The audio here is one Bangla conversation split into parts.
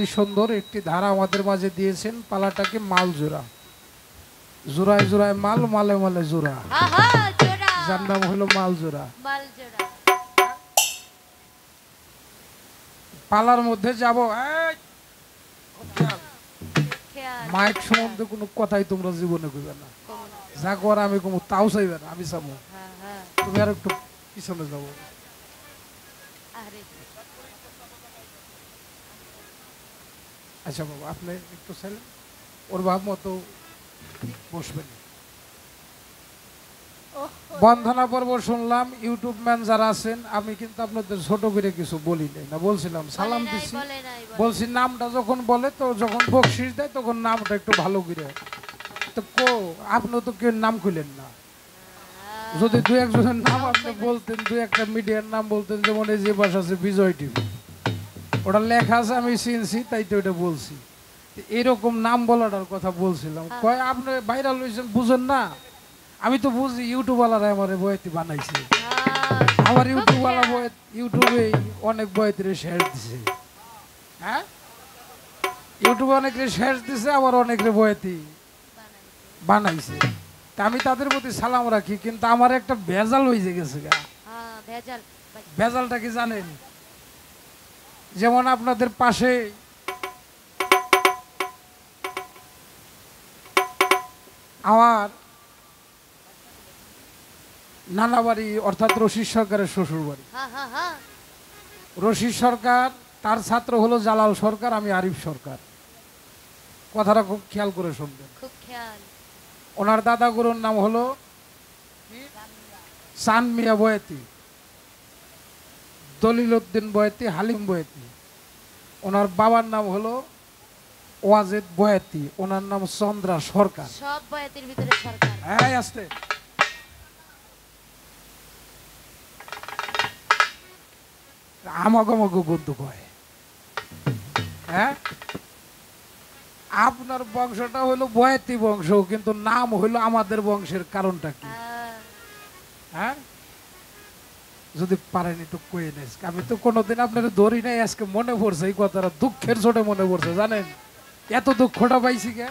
অতি সুন্দর একটি ধারা আমাদের মাঝে দিয়েছেন, পালাটাকে মাল জোড়া। জোড়ায় জোড়ায় মাল, মালে মালে জোড়া, যার নাম হলো মাল জোড়া। পালার মধ্যে যাব, মাইক সম্বন্ধে কোনো কথাই তোমরা জীবনে কইবে না, যা কর আমি কমু তাও চাইবে না, আমি চাবো। তুমি আর একটু পিছনে যাবো। আচ্ছা বাবা, আপনি একটু চাইলেন, ওর ভাব মতো বসবেন। বন্ধনা পর্ব শুনলাম। ইউটিউব ম্যান যারা আছেন, আমি কিন্তু আপনাদের ছোট করে কিছু বলি নাই, না বলছিলাম সালাম দিছি, বলছি নামটা যখন বলে তো যখন বকশিস দেয় তখন নামটা একটু ভালো করে। তো আপনি তো কেউ নাম খুলেন না, যদি দু একজনের নাম আপনি বলতেন, দু একটা মিডিয়ার নাম বলতেন, যেমন এই যে বাসা আছে বিজয় টিভি, ওটা লেখা আছে আমি চিনছি তাই তো ওটা বলছি। এরকম নাম বলাটার কথা বলছিলাম। কয় আপনি ভাইরাল হয়েছেন বুঝেন না? আমি তো বুঝি, ইউটিউবওয়ালারা আমার বয়তি বানাইছে, আমার ইউটিউবওয়ালা ইউটিউবে অনেক বয়তিরে শেয়ার দিছে। হ্যাঁ, ইউটিউবে অনেকরে শেয়ার দিছে, আবার অনেকরে বয়তি বানাইছে। তা আমি তাদের প্রতি সালাম রাখি, কিন্তু আমার একটা ভেজাল হয়ে গেছে। ভেজালটা কি জানেন? যেমন আপনাদের পাশে আমার নানা বাড়ি, অর্থাৎ রশিদ সরকারের শ্বশুর বাড়ি। রশিদ সরকার, তার ছাত্র হলো জালাল সরকার, আমি আরিফ সরকার। কথাটা খুব খেয়াল করে শুনবেন। ওনার দাদা গুরুর নাম হলো চান মিয়া বয়াতি, দলিল উদ্দিন বয়াতি, হালিম বয়াতি। ওনার বাবার নাম হলো ওয়াজেদ বয়াতি, ওনার নাম চন্দ্রা সরকার। সব বয়াতির ভিতরে সরকার। হ্যাঁ, আসতে আমাগমগ বন্ধু কয়। হ্যাঁ, আপনার বংশটা হলো বয়াতি বংশ, কিন্তু নাম হলো আমাদের বংশের কারণটা কি? হ্যাঁ, যদি পারেন একটু কয়ে নেস। আমি তো কোনোদিন আপনার ধরি নাই, আজকে মনে পড়ছে এই কথাটা, দুঃখের চোটে মনে পড়ছে। জানেন এত দুঃখটা পাইছি কে?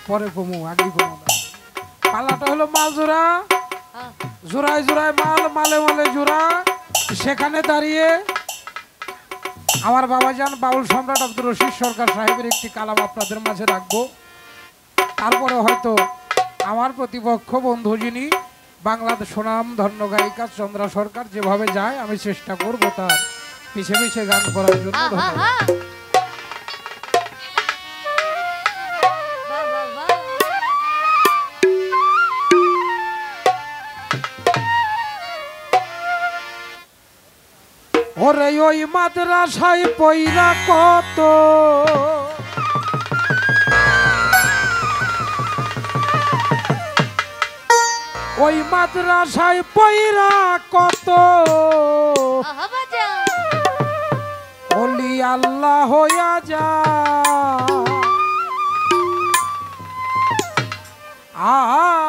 পরে কমু, আগে কমু না। পালাটা হলো মাল জোড়া, জোড়ায় জোড়ায় মাল, মালে মালে জোড়া। সেখানে দাঁড়িয়ে আমার বাবাজান বাউল সম্রাট আব্দুর রশিদ সরকার সাহেবের একটি কালাম আপনাদের মাঝে রাখবো। তারপরে হয়তো আমার প্রতিপক্ষ বন্ধু যিনি বাংলাদেশ সুনাম ধন্য গায়িকা চন্দ্রা সরকার যেভাবে যায়, আমি চেষ্টা করবো তার পিছে পিছে গান করার জন্য। ধন্যবাদ। ওরে ওই মাদ্রাসায় পইরা কত, ওই মাদ্রাসায় পইরা কত ওলি আল্লাহ হইয়া যা,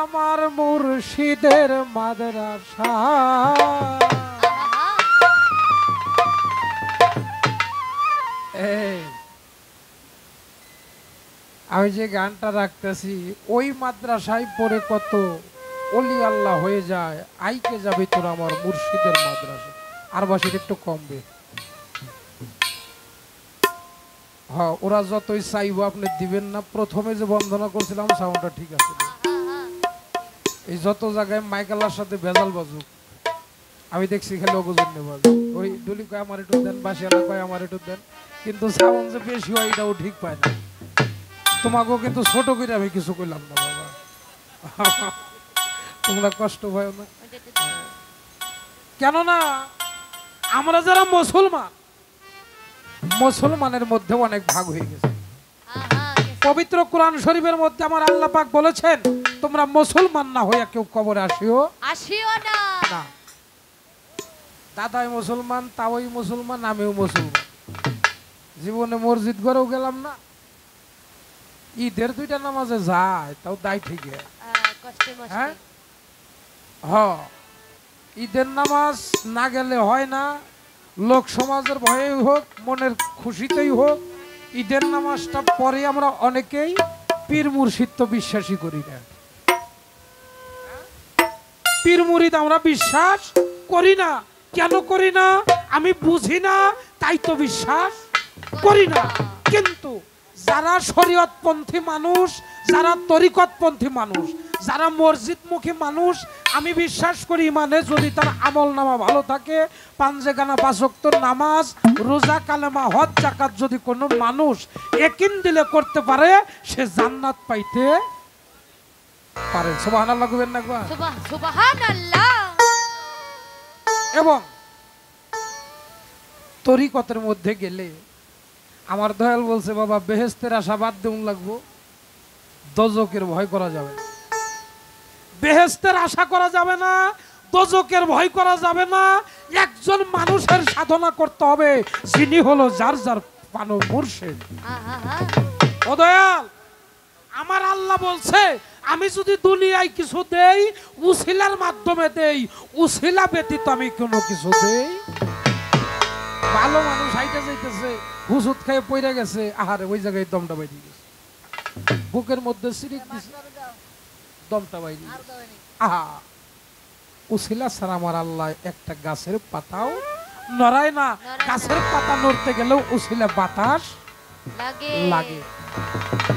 আমার মুর্শিদের মাদ্রাসা। আমি যে গানটা রাখতেছি, ওই মাদ্রাসায় পড়ে কত ওলি আল্লাহ হয়ে যায়, আইকে যাবে তোর আমার মুর্শিদের মাদ্রাসা। আর বাসির একটু কমবে। হ্যাঁ, ওরা যতই চাইবো আপনি দিবেন না। প্রথমে যে বন্দনা করছিলাম সাউন্ডটা ঠিক আছে, এই যত জায়গায় মাইকেলার সাথে ভেজাল বাজুক, আমি দেখছি খেলে অগোজন নেবাজ। ওই ডুলি কয় আমার একটু দেন, বাসিয়ালা কয় আমার একটু দেন, কিন্তু সাউন্ড যে বেশি হয় এটাও ঠিক পায় না। তোমাকেও কিন্তু ছোট করে আমি কিছু কইলাম না বাবা, তোমরা কষ্ট পাও না। কেননা আমরা যারা মুসলমান, মুসলমানের মধ্যে অনেক ভাগ হয়ে গেছে। পবিত্র কোরআন শরীফের মধ্যে আমার আল্লাহ পাক বলেছেন, তোমরা মুসলমান না হইয়া কেউ কবরে আসিও না। দাদাই মুসলমান, তাওই মুসলমান, আমিও মুসলমান। জীবনে মসজিদ ঘরেও গেলাম না, ঈদের 2টা নামাজে যায় তাও দায় ঠিক। হ্যাঁ, ঈদের নামাজ না গেলে হয় না, লোক সমাজের ভয়েই হোক মনের খুশিতেই হোক ঈদের নামাজটা পরে আমরা অনেকেই পীর মুর্শিদ তো বিশ্বাসই করি না। পীর মুরিদ আমরা বিশ্বাস করি না। কেন করি না আমি বুঝি না, তাই তো বিশ্বাস করি না। কিন্তু যারা শরীয়তপন্থী মানুষ, যারা তরিকতপন্থী মানুষ, যারা মসজিদমুখী মানুষ, আমি বিশ্বাস করি মানে যদি তার আমল নামা ভালো থাকে, পাঞ্জেগানা পাঁচ ওয়াক্ত নামাজ, রোজা, কালেমা, হজ, যাকাত যদি কোনো মানুষ একিন দিলে করতে পারে, সে জান্নাত পাইতে পারে। সুবহানাল্লাহ কইবেন না একবার? সুবহানাল্লাহ। এবং তরিকতের মধ্যে গেলে আমার দয়াল বলছে, বাবা বেহেশতের আশা বাদ দেউন লাগবো, দোজকের ভয় করা যাবে না। বেহেশতের আশা করা যাবে না, দোজকের ভয় করা যাবে না। একজন মানুষের সাধনা করতে হবে, যিনি হলো যার যার পানো মুর্শিদ। ও দয়াল, আমার আল্লাহ বলছে আমি যদি দুনিয়ায় কিছু দেই উসিলার মাধ্যমে দেই, উসিলা ব্যতীত আমি কোনো কিছু দেই। ভালো মানুষ হাইটে যাইতেছে, হুসুদ খেয়ে পইরা গেছে, আহারে ওই জায়গায় দমটা বাইরে গেছে, বুকের মধ্যে সিরিক দিছে, দমটা বাইরে আহা। উসিলা ছাড়া আমার আল্লাহ একটা গাছের পাতাও নড়ায় না। গাছের পাতা নড়তে গেলেও উসিলা বাতাস লাগে।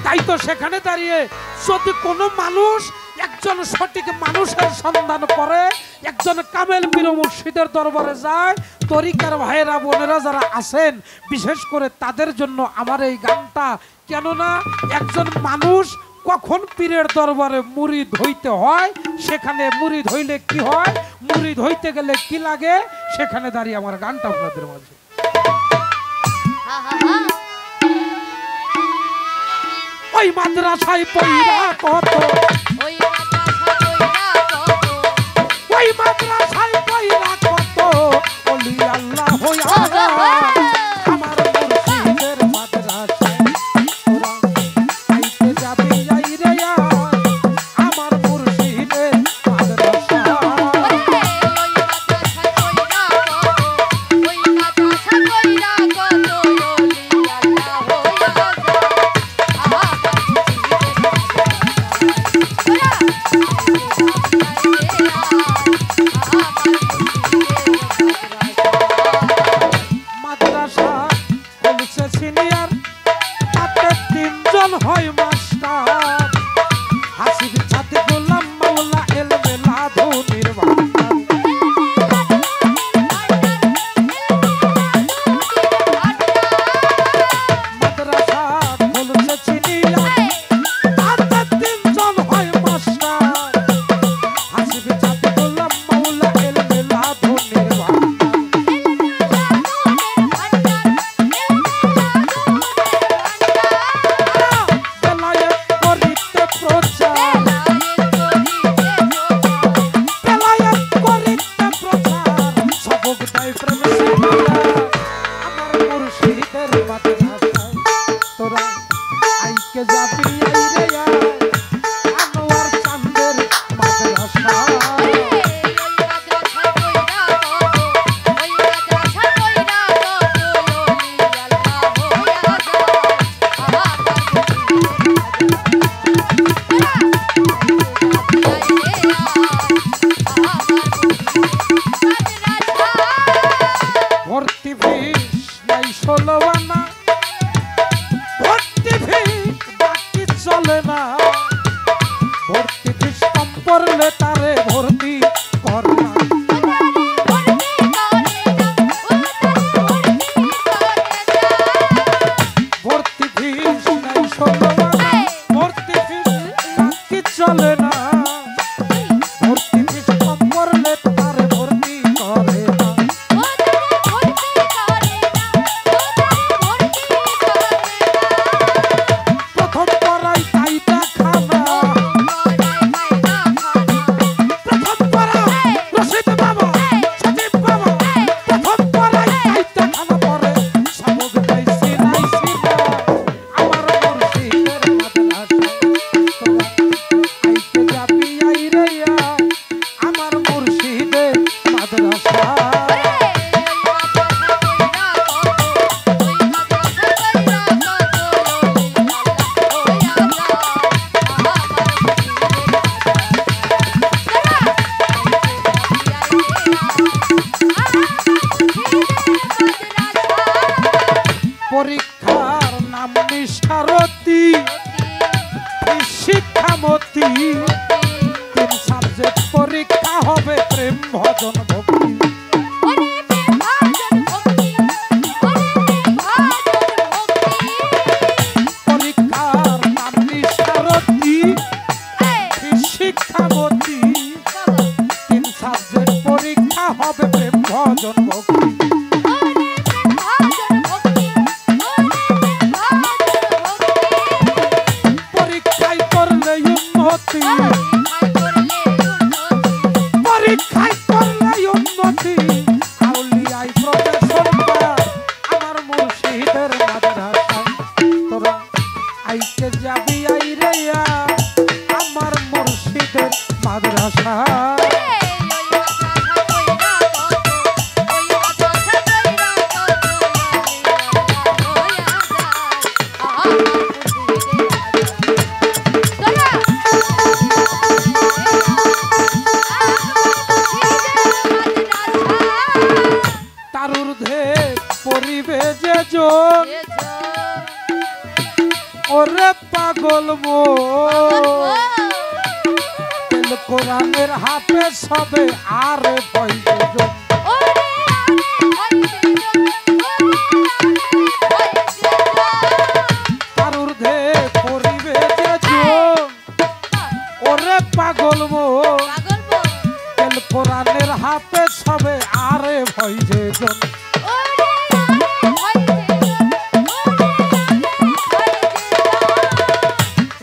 তাই তো সেখানে দাঁড়িয়ে যদি কোনো মানুষ একজন সঠিক মানুষের সন্ধান করে, একজন কামেল পীর মুর্শিদের দরবারে যায়, তরিকার ভাইয়েরা বোনেরা যারা আছেন বিশেষ করে তাদের জন্য আমার এই গানটা। কেননা একজন মানুষ কখন পীরের দরবারে মুরিদ হইতে হয়, সেখানে মুরিদ হইলে কি হয়, মুরিদ হইতে গেলে কি লাগে, সেখানে দাঁড়িয়ে আমার গানটা আপনাদের মাঝে। ওই মাদ্রাসায় পয়রা কত, ওই মাদ্রাসায় পয়রা কত, ওলি আল্লাহ হইয়া আমার মুর্শিদের মাদ্রাসায় তোরা আইতে যাবি আই রে আমার মুর্শিদের মাদ্রাসায়। পরীক্ষার নাম নিষ্ঠারতি শিক্ষামতি, 3 সাবজেক্ট পরীক্ষা হবে প্রেম ভজন ভক্তি। পরীক্ষার নাম নিষ্ঠারতি শিক্ষামতি, 3 সাবজেক্ট পরীক্ষা হবে প্রেম ভজন ভক্তি। পরীক্ষায় করলে উন্নতি, পরীক্ষায় করলে উন্নতি, আউলিয়ায় প্রফেসর আমার মুর্শিদের মাদ্রাসা। তোরা আইতে যাবি আইরে আমার মুর্শিদের মাদ্রাসা। তার ঊর্ধ্বে পরিবে যে জন, ওরে পাগল মোল কোরআনের হাফেজ হবে আর পয়জন। তার ঊর্ধ্বে পরিবে যে জন, ওরে পাগল মোল কোরআনের হাফেজ হবে আরে ভয় যেজন।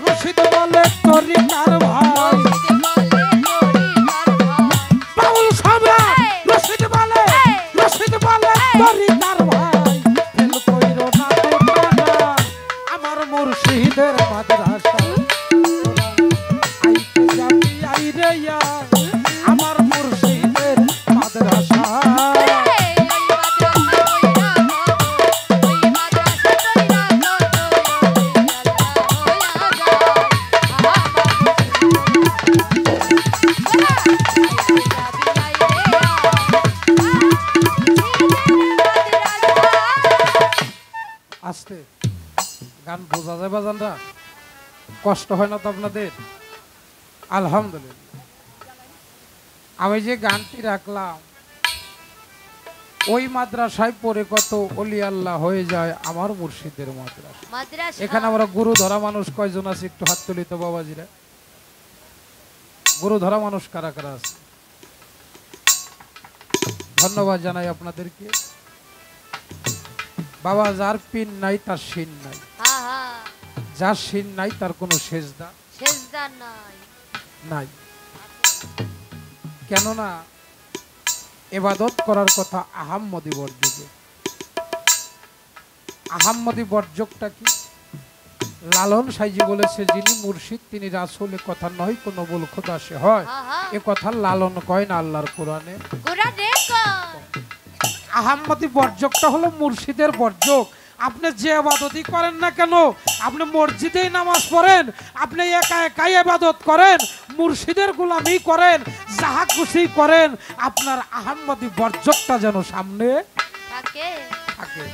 রশিদ বলে তরিকার ভাই, বাউল সম্রাট রশিদ বলে তরিকার ভাই, ফেল কইরো না দোকানা আমার মুর্শিদের মাদ্রাসা। আইতে যাবি আইরে আমার মুর্শিদের মাদ্রাসা। আস্তে গান বোঝা যায় বাজানরা, কষ্ট হয় না তো আপনাদের? আলহামদুলিল্লাহ। আমি যে গানটি রাখলাম, ওই মাদ্রাসায় পড়ে কত ওলি আল্লাহ হয়ে যায় আমার মুর্শিদের মাদ্রাসা। এখানে আমরা গুরু ধরা মানুষ কয়জন আছে একটু হাত তুলি তো বাবাজিরা। গুরু ধরা মানুষ কারা কারা আছে? ধন্যবাদ জানাই আপনাদেরকে। বাবা, যার পিন নাই তার শিন নাই, যার শিন নাই তার কোনো সেজদা নাই। কেননা ইবাদত করার কথা আহাম্মদি বর্জকে। আহাম্মদি বর্জকটা কি? লালন সাইজি বলেছে, যিনি মুর্শিদ তিনি রাসূল, এ কথা নয় কোন বল খোদা সে হয়। এ কথা লালন কয় না, আল্লাহর কোরআনে। আহাম্মদি বর্জকটা হলো মুর্শিদের বর্জক। আপনি যে ইবাদতই করেন না কেন, আপনি মসজিদেই নামাজ পড়েন, আপনি একা একাই ইবাদত করেন, মুর্শিদের গোলামি করেন, যাহা খুশি করেন, আপনার আহাম্মদি বর্জকটা যেন সামনে থাকে।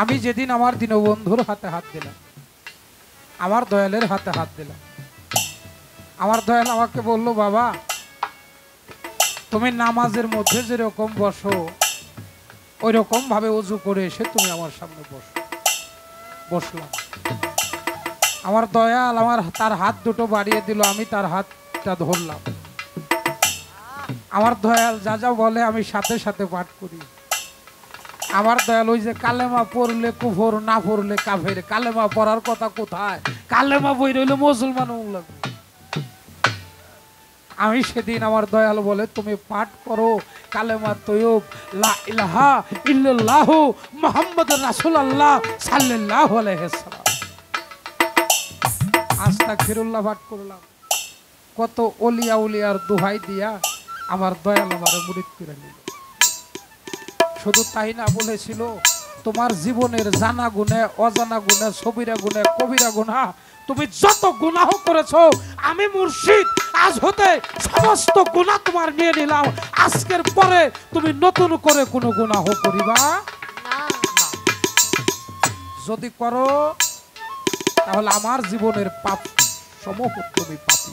আমি যেদিন আমার দীনবন্ধুর হাতে হাত দিলাম, আমার দয়ালের হাতে হাত দিলাম, আমার দয়াল আমাকে বলল, বাবা তুমি নামাজের মধ্যে যেরকম বসো ওই রকম ভাবে ওযু করে এসে তুমি আমার সামনে বসো। বসলাম। আমার দয়াল তার হাত দুটো বাড়িয়ে দিল, আমি তার হাতটা ধরলাম। আমার দয়াল যা যা বলে আমি সাথে সাথে পাঠ করি। আমার দয়াল ওই যে কালেমা পড়লে কুফর, না পড়লে কাফের, কালেমা পড়ার কথা কোথায়? কালেমা বই রইলে মুসলমান লাগবে। আমি সেদিন আমার দয়াল বলে, তুমি পাঠ করো কালেমা তয়্যব লা ইলাহা ইল্লাল্লাহ মুহাম্মাদুর রাসূলুল্লাহ সাল্লাল্লাহু আলাইহি ওয়াসাল্লাম। আস্তাগফিরুল্লাহ পাঠ করলাম। কত ওলিয়া উলিয়ার দোহাই দিয়া আমার দয়াল আমারে মুরিদ করে নিল। শুধু তাই না, বলেছিল তোমার জীবনের জানা গুণে, অজানা গুণে, সবিরা গুণে, কবিরা গুনাহ, তুমি যত গুনাহ করেছো আমি মুর্শিদ আজ হতে সমস্ত গুনাহ তোমার নিয়ে নিলাম, আজকের পরে তুমি নতুন করে কোনো গুনাহ করিবা না। না। যদি করো তাহলে আমার জীবনের পাপ সমূহ তুমি পাপী।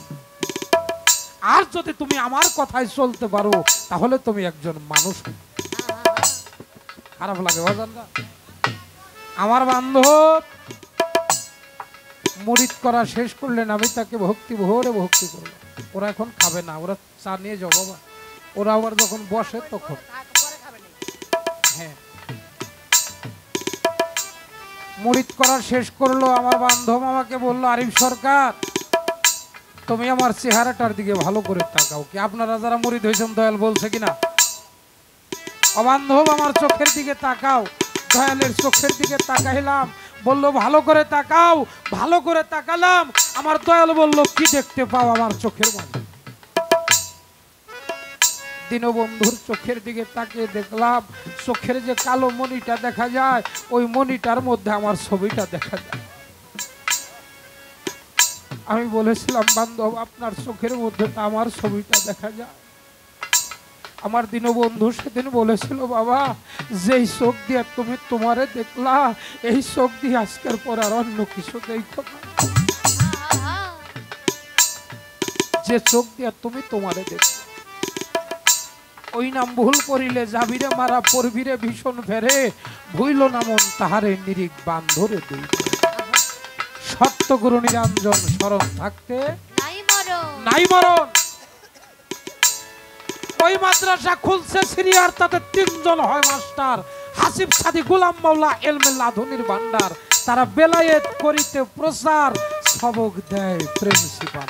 আর যদি তুমি আমার কথায় চলতে পারো তাহলে তুমি একজন মানুষ। খারাপ লাগে বাজানরা? আমার বান্ধব মুরিদ করা শেষ করলেন, আমি তাকে ভক্তি ভরে ভক্তি করলাম। ওরা এখন খাবে না, ওরা চা নিয়ে যাও বাবা। ওরা আবার যখন বসে তখন হ্যাঁ মুরিদ করা শেষ করলো। আমার বান্ধব আমাকে বললো, আরিফ সরকার তুমি আমার চেহারাটার দিকে ভালো করে তাকাও। কি আপনারা যারা মুরিদ হয়েছেন দয়াল বলছে কিনা? অবান্ধব আমার চোখের দিকে তাকাও। দয়ালের চোখের দিকে তাকাইলাম, বলল ভালো করে তাকাও। ভালো করে তাকালাম, আমার দয়াল বলল কি দেখতে পাও আমার চোখের মধ্যে? দীনবন্ধুর চোখের দিকে তাকিয়ে দেখলাম চোখের যে কালো মণিটা দেখা যায়, ওই মণিটার মধ্যে আমার ছবিটা দেখা যায়। আমি বলেছিলাম, বান্ধব আপনার চোখের মধ্যে তো আমার ছবিটা দেখা যায়। আমার দীনবন্ধু সেদিন বলেছিল, বাবা যেই চোখ দিয়ে তুমি তোমারে দেখলা, এই চোখ দিয়ে আজকের পর আর অন্য কিছু দেখো না। যে চোখ দিয়ে তুমি তোমারে দেখো, ওই নাম ভুল করিলে যাবিরে মারা, পড়বিরে ভীষণ ফেরে, ভুইল না মন তাহারে নিরিখ বান্ধরে দুই। সত্য গুরু নিরঞ্জন স্মরণ থাকতে নাই মরণ। ওই মাদ্রাসা খুলছে সিরিয়ার, তাতে 3 জন হয় মাস্টার, হাসিব সাদি গোলাম মাওলা এলমে লাধুনির ভান্ডার। তারা বেলায়েত করিতে প্রচার, সবক দেয় প্রিন্সিপাল।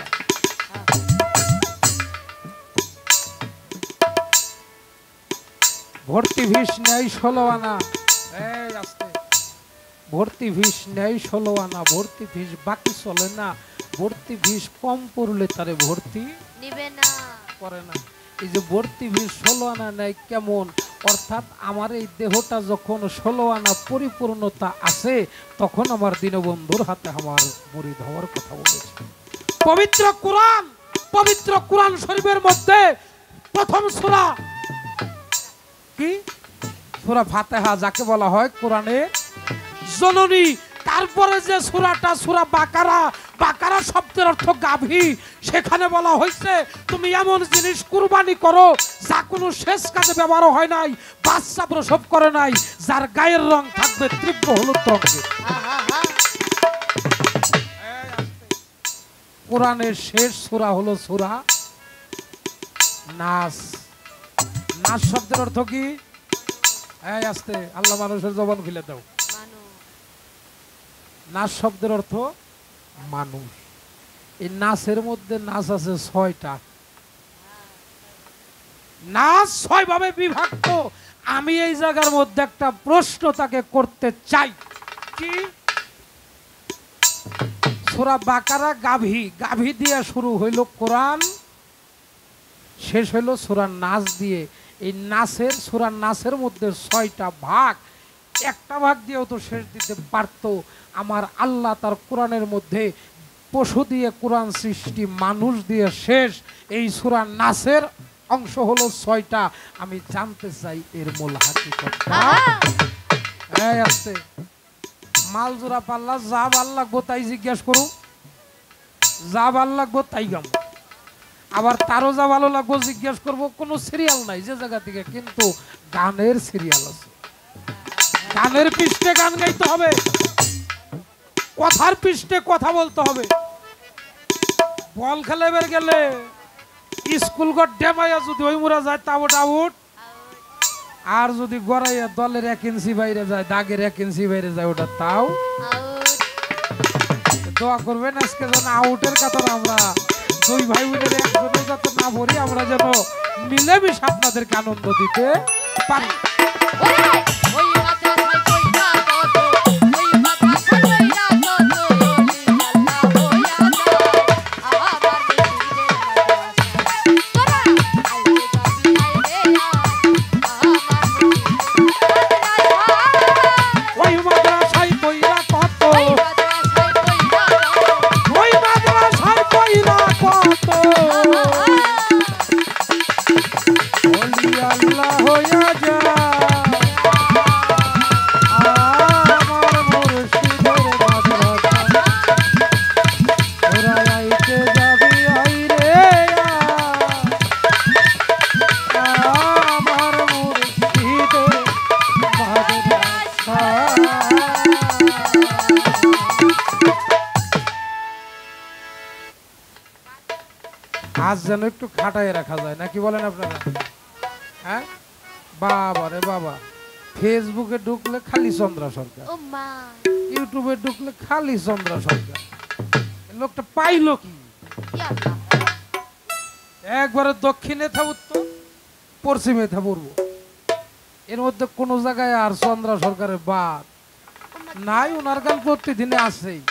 ভর্তি ভিস নেয় 16 আনা। এই আস্তে। ভর্তি ভিস নেয় 16 আনা, ভর্তি ভিস বাকি চলে না। ভর্তি ভিস কম পড়লে তারে ভর্তি নিবে না, করে না। এই যে ভর্তি ভিস 16 আনা নেয় কেমন? অর্থাৎ আমার এই দেহটা যখন 16 আনা পরিপূর্ণতা আছে, তখন আমার দীনবন্ধুর হাতে আমার মুরিদ হওয়ার কথা বলেছে। পবিত্র কোরআন, পবিত্র কোরআন শরীফের মধ্যে প্রথম সূরা কি? সূরা ফাতিহা, যাকে বলা হয় কোরআনের জননী। তারপরে যে সূরাটা সূরা বাকারা, বাকারা শব্দের অর্থ গাভী। সেখানে বলা হয়েছে তুমি এমন জিনিস কুরবানি করো যা কোনো শেষ কাজে ব্যবহার হয় নাই, বাচ্চা প্রসব করে নাই, যার গায়ের রং থাকবে তীব্র হলুদ রঙের। কোরআনের শেষ সূরা হলো সূরা নাস। নাস শব্দের অর্থ কি? এই আস্তে, আল্লাহ মানুষের জবান খুলে দাও। নাস শব্দের অর্থ মানুষ। এই নাসের মধ্যে নাস আছে 6টা। নাস 6 ভাবে বিভক্ত। আমি এই জায়গার মধ্যে একটা প্রশ্ন তাকে করতে চাই। কি? সূরা বাকারা গাভী, গাভী দিয়ে শুরু হইল কোরআন, শেষ হইল সূরা নাস দিয়ে। এই নাসের সূরা নাসের মধ্যে 6টা ভাগ। একটা ভাগ দিয়েও তো শেষ দিতে পারত। আমার আল্লাহ তার কোরআনের মধ্যে পশু দিয়ে কোরআন সৃষ্টি, মানুষ দিয়ে শেষ। এই সূরা নাসের অংশ হলো 6টা। আমি জানতে চাই এর মূল হাকিকতটা। এই আছে মাল জোড়া পাল্লা, যা ভাল লাগবো তাই জিজ্ঞাসা করুন, যা ভাল লাগবো তাই গাম। আবার তারও যা ভালো লাগবো জিজ্ঞেস করবো। কোনো সিরিয়াল নাই যে জায়গা থেকে, কিন্তু গানের সিরিয়াল আছে। গানের পৃষ্ঠে গান গাইতে হবে, কথার পৃষ্ঠে কথা বলতে হবে। বল খেলেবার গেলে স্কুল ঘর ডেমাইয়া যদি ওই মুরা যায় তাবট আউট, আর যদি গড়াইয়া দলের 1 ইঞ্চি বাইরে যায়, দাগের 1 ইঞ্চি বাইরে যায়, ওটা তাও দোয়া করবেন আজকে যেন আউটের কথা আমরা 2 ভাই বোনের একজনের যাতে না ভরি, আমরা যেন মিলেমিশে আপনাদেরকে আনন্দ দিতে পারি। Oh কাজ যেন একটু খাটায় রাখা যায় নাকি বলেন আপনারা? হ্যাঁ বাবা রে বাবা, ফেসবুকে ঢুকলে খালি চন্দ্রা সরকার, ও মা ইউটিউবে ঢুকলে খালি চন্দ্রা সরকার। লোকটা পাইলো কি? ইয়া আল্লাহ একবারে দক্ষিণে থা উত্তর, পশ্চিমে থা পূর্ব, এর মধ্যে কোনো জায়গায় আর চন্দ্রা সরকারের বাদ নাই। ওনার গান প্রতিদিনে আছেই,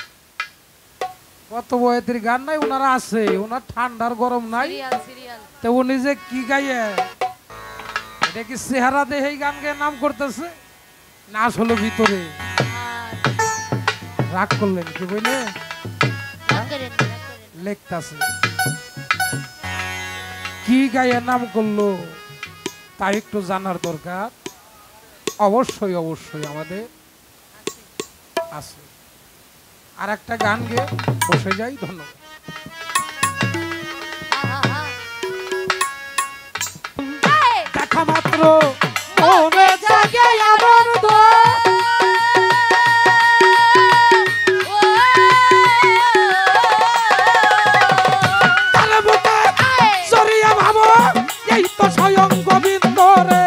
কত বয়েতের গান নাই ওনারা আছে, ওনার ঠান্ডার গরম নাই। সিরিয়াল তো উনি যে কি গাইয়ে, এটা কি চেহারা দেখেই গান গেয়ে নাম করতেছে না আসলে ভিতরে? রাগ করলেন কি বইলে লেখতাছে, কি গাইয়ে নাম করলো তাই একটু জানার দরকার। অবশ্যই অবশ্যই আমাদের আছে। আর একটা গান গেয়ে বসে যাই, ধন্যবাদ। দেখা মাত্র মনে জাগে আনন্দ, তালে বুকে জড়িয়ে ভাবো এই তো স্বয়ং গোবিন্দ রে।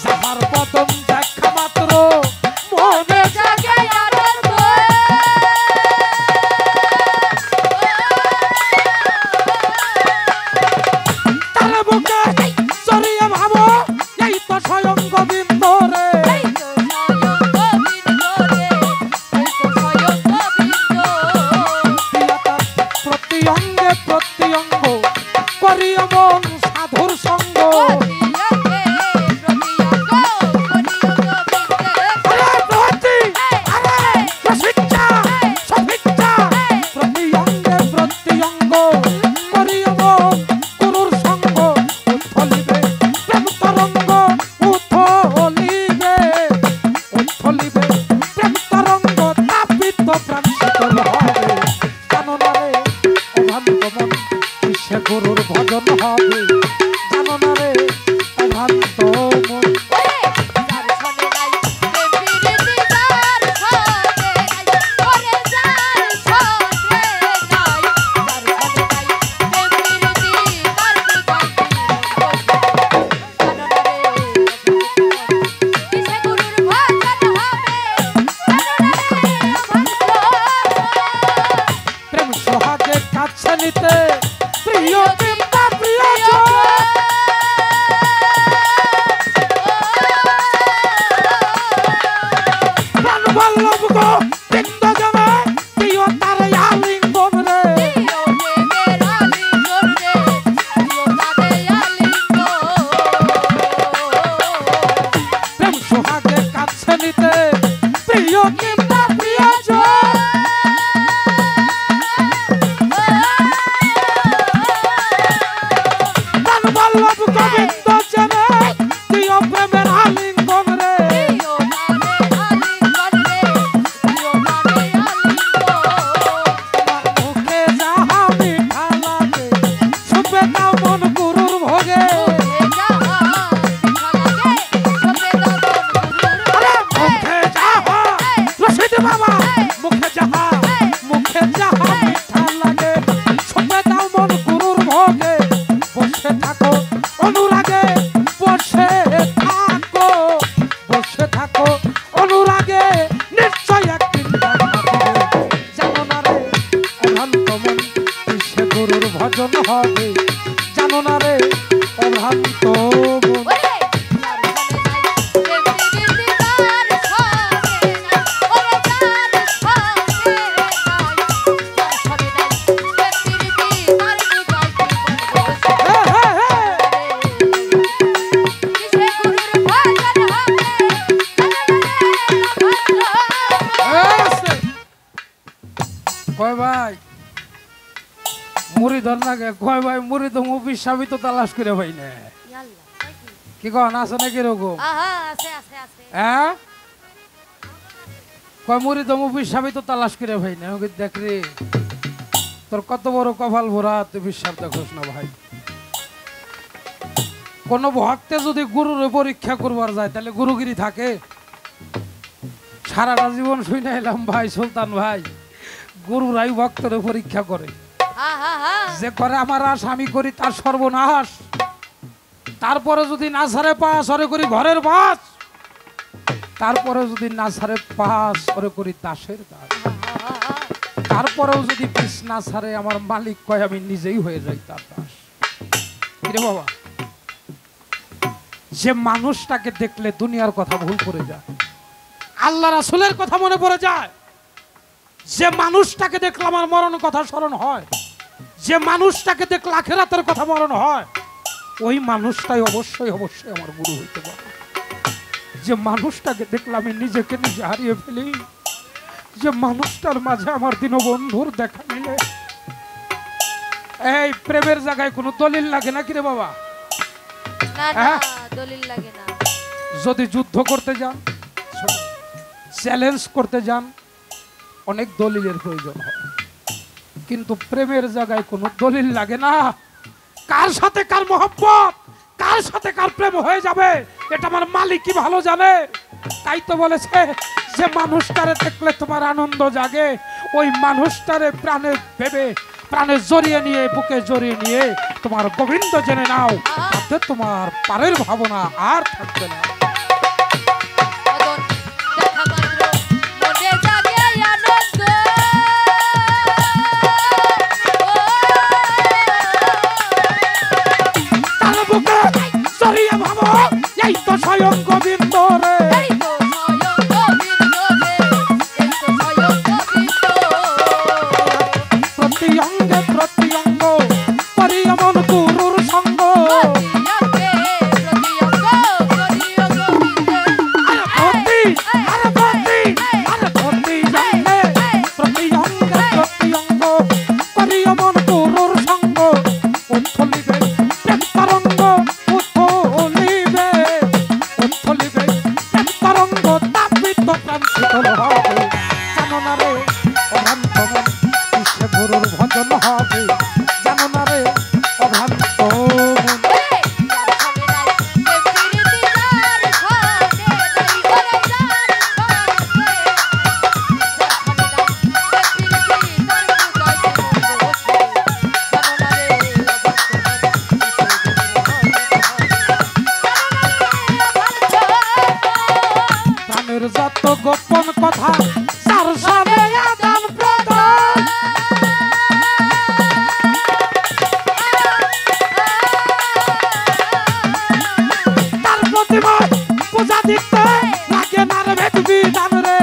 যাহার পদম দেখা মাত্র মনে জাগে আনন্দ, তালে বুকে জড়িয়ে ভাবো এই তো স্বয়ং গোবিন্দ রে। প্রতি অঙ্গে প্রতি অঙ্গ করি মন সাধুর সঙ্গ, প্রতি অঙ্গে প্রতি অঙ্গ করি মন গুরুর সঙ্গ। উথলিবে প্রেম তরঙ্গ, উথলিবে উথলিবে প্রেম তরঙ্গ, তাপিত প্রাণ শীতল হবে। জানো না রে অভ্রান্ত মন কিসে গুরুর ভজন হবে, জানো না রে অভ্রান্ত মন। প্রেম সোহাগে কাছে নিতে প্রিয় কিংবা প্রিয়জন, প্রাণ বল্লভ গো বৃন্দ জনে প্রিয় তার আলিঙ্গন রে। প্রেম সোহাগে কাছে নিতে প্রিয় কিংবা প্রিয়জন, প্রাণ বল্লভ গোবিন্দ জনে প্রিয় প্রেমের আলিঙ্গন রে। মুখে যাহা মিঠা লাগে শুনবে না মন গুরুর ভোগে। আরে মুখে যাহা রশিদ বাবা, মুখে যাহা মিঠা লাগে শুনবে না মন গুরুর ভোগে। বসে থাকো অনুরাগে, বসে থাকো অনুরাগে, নিশ্চয় একদিন দেখা দিবে। জানো না রে অভ্রান্ত মন কিসে গুরুর ভজন হবে, জানো না রে অভ্রান্ত মন। কয় ভাই মুড়ি ধর না গে, কয় ভাই মুড়ি তো মুভির সাবি তো তালাশ করে ভাই না, কি কন আছে নাকি এরকম? হ্যাঁ কয় মুড়ি তো মুভির সাবি তো তালাশ করে ভাই না। দেখ রে তোর কত বড় কপাল ভরা, তুই বিশ্বাস দেখোস না ভাই। কোন ভক্তে যদি গুরুর পরীক্ষা করবার যায় তাহলে গুরুগিরি থাকে? সারাটা জীবন শুনে এলাম ভাই সুলতান ভাই, গুরুরাই ভক্তের পরীক্ষা করে, যে করে আমার আশ আমি করি তার সর্বনাশ, তারপরে যদি না ছাড়ে পাস ওরে করি ঘরের বাস, তারপরে যদি না ছাড়ে পাস ওরে করি দাসের দাস, তারপরেও যদি পিস না ছাড়ে আমার মালিক কয় আমি নিজেই হয়ে যাই তার দাস। কিরে বাবা, যে মানুষটাকে দেখলে দুনিয়ার কথা ভুল করে যায়, আল্লাহ রাসূলের কথা মনে পড়ে যায়, যে মানুষটাকে দেখলে আমার মরণ কথা স্মরণ হয়, যে মানুষটাকে দেখলে আখিরাতের কথা মরণ হয়, ওই মানুষটাই অবশ্যই অবশ্যই আমার গুরু হইতে পারে। যে মানুষটাকে দেখলে আমি নিজেকে নিজে হারিয়ে ফেলি, যে মানুষটার মাঝে আমার দীনবন্ধুর দেখা মিলে। এই প্রেমের জায়গায় কোনো দলিল লাগে না কিরে বাবা? দলিল লাগে না। যদি যুদ্ধ করতে যান, চ্যালেঞ্জ করতে যান, অনেক দলিলের প্রয়োজন হয়, কিন্তু প্রেমের জায়গায় কোনো দলিল লাগে না। কার সাথে কার মহব্বত, কার সাথে কার প্রেম হয়ে যাবে এটা আমার মালিকই ভালো জানে। তাই তো বলেছে যে মানুষটারে দেখলে তোমার আনন্দ জাগে, ওই মানুষটারে প্রাণে ভেবে প্রাণে জড়িয়ে নিয়ে বুকে জড়িয়ে নিয়ে তোমার গোবিন্দ জেনে নাও, তাতে তোমার পারের ভাবনা আর থাকবে না। এই তো স্বয়ং গোবিন্দ রে, প্রতি অঙ্গে প্রতি অঙ্গ করি এমন গুরুর সঙ্গ, প্রতি অঙ্গে প্রতি অঙ্গ করি এমন গুরুর সঙ্গ, উত্থলিবে প্রেম তরঙ্গ, উত্থলিবে উত্থলিবে প্রেম তরঙ্গ, তাপিত প্রাণ শীতল হবে, জানো না রে অভ্রান্ত মন বিশ্বে গুরুর ভজন হবে, জানো না রে অভ্রান্ত মন। প্রাণের যত গোপন কথা তার সামনে আদান প্রদান, তার প্রতিমা পূজা দিতে লাগে না রে ভেদ বিধান রে।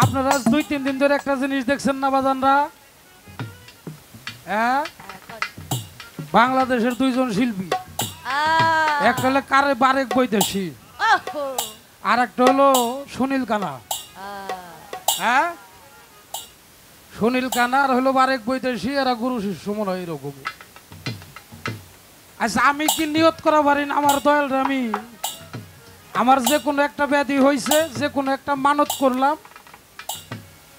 আপনারা 2-3 দিন ধরে একটা জিনিস দেখছেন না বাজানরা? হ্যাঁ, বাংলাদেশের 2 জন শিল্পী, একটা হলো কারে বারেক বৈদেশী, আর একটা হলো সুনীল কানা। হ্যাঁ, সুনীল কানা আর হলো বারেক বৈদেশী, এরা গুরু শিষ্য মনে হয় এরকম। আচ্ছা, আমি কি নিয়ত করা পারি না আমার দয়াল আমি, আমার যে কোনো একটা ব্যাধি হয়েছে, যে কোনো একটা মানত করলাম,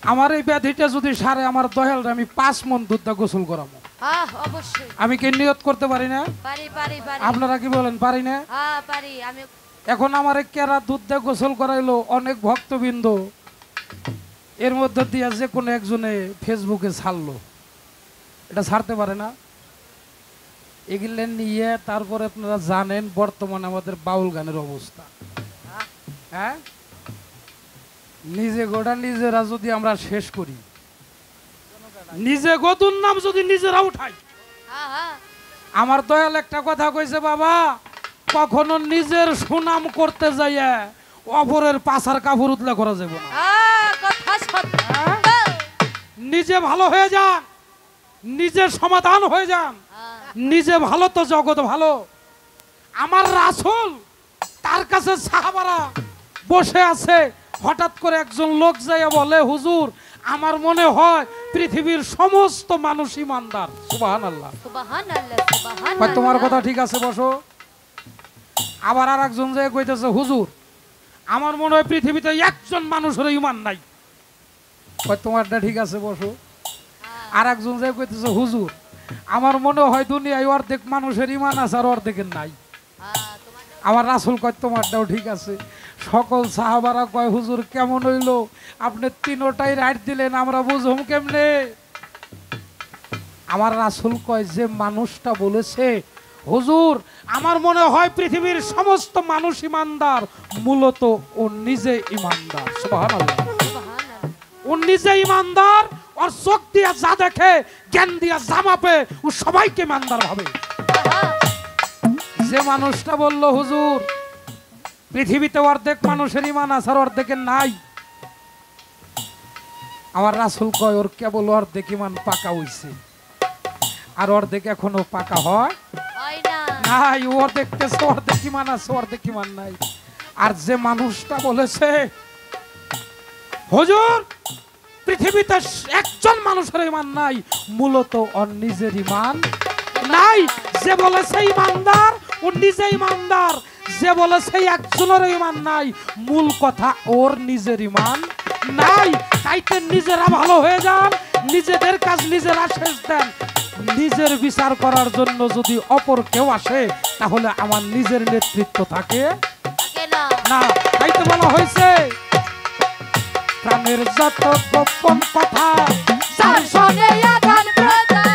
আমার এই ব্যাধিটা যদি সারে আমার দয়াল আমি 5 মণ দুধ দা গোসল করাবো। অবশ্যই আমি কি নিয়ত করতে পারি না? পারি পারি পারি। আপনারা কি বলেন পারি না? পারি আমি। এখন আমার কেরা দুধ দিয়ে গোসল করাইলো অনেক ভক্তবৃন্দ, এর মধ্যে দিয়ে যে কোনো একজনে ফেসবুকে ছাড়লো, এটা ছাড়তে পারে না? এগুলো নিয়ে তারপরে আপনারা জানেন বর্তমানে আমাদের বাউল গানের অবস্থা। হ্যাঁ, নিজে গোটা নিজেরা যদি আমরা শেষ করি, নিজে গতুর নাম যদি নিজেরা উঠাই, আমার দয়াল একটা কথা কইছে, বাবা কখনো নিজের সুনাম করতে যাইয়া অপরের পাছার কাপড় উতলা করা যাবে না। নিজে ভালো হয়ে যান, নিজে সমাধান হয়ে যান, নিজে ভালো তো জগৎ ভালো। আমার রাসূল তার কাছে সাহাবারা বসে আছে, হঠাৎ করে একজন লোক যাইয়া বলে, হুজুর আমার মনে হয় পৃথিবীর সমস্ত মানুষ ইমানদার। সুবহানাল্লাহ সুবহানাল্লাহ সুবহানাল্লাহ। তোমার কথা ঠিক আছে, বসো। আবার আর একজন যাইয়া কইতেছে, হুজুর আমার মনে হয় পৃথিবীতে একজন মানুষের ইমান নাই। তোমারটা ঠিক আছে, বসো। আর একজন যাইয়া কইতেছে, হুজুর আমার মনে হয় দুনিয়ায় অর্ধেক মানুষের ইমান আছে আর অর্ধেকের নাই। আমার রাসূল কয় তোমারটাও ঠিক আছে। সকল সাহাবারা কয় হুজুর কেমন হইলো, আপনি তিনোটাই রাইট দিলেন, আমরা বুঝুম কেমনে? আমার রাসূল কয় যে মানুষটা বলেছে হুজুর আমার মনে হয় পৃথিবীর সমস্ত মানুষ ইমানদার, মূলত ও নিজে ইমানদার। সুবহানাল্লাহ। ও নিজে ইমানদার, ওর চোখ দিয়া যা দেখে, জ্ঞান দিয়া যা মাপে, ও সবাইকে ইমানদার ভাবে। যে মানুষটা বলল হুজুর পৃথিবীতে অর্ধেক মানুষের ইমান আছে আর অর্ধেকের নাই, আমার রাসূল কয় ওর কেবল অর্ধেক ইমান পাকা হইছে, আর অর্ধেক এখনো পাকা হয় নাই। ওর দেখতেছে অর্ধেক ইমান আছে অর্ধেক ইমান নাই। আর যে মানুষটা বলেছে হুজুর পৃথিবীতে একজন মানুষের ইমান নাই, মূলত ওর নিজের ইমান নাই। যে বলেছে ইমানদার ও নিজে ইমানদার, যে বলেছে একজনের ইমান নাই, মূল কথা ওর নিজের ইমান নাই। তাইতে নিজেরা ভালো হয়ে যান, নিজেদের কাজ নিজেরা শেষ দেন। নিজের বিচার করার জন্য যদি অপর কেউ আসে তাহলে আমার নিজের নেতৃত্ব থাকে না। তাইতে বলা হয়েছে প্রাণের যত গোপন কথা যার সঙ্গে আদান প্রদান,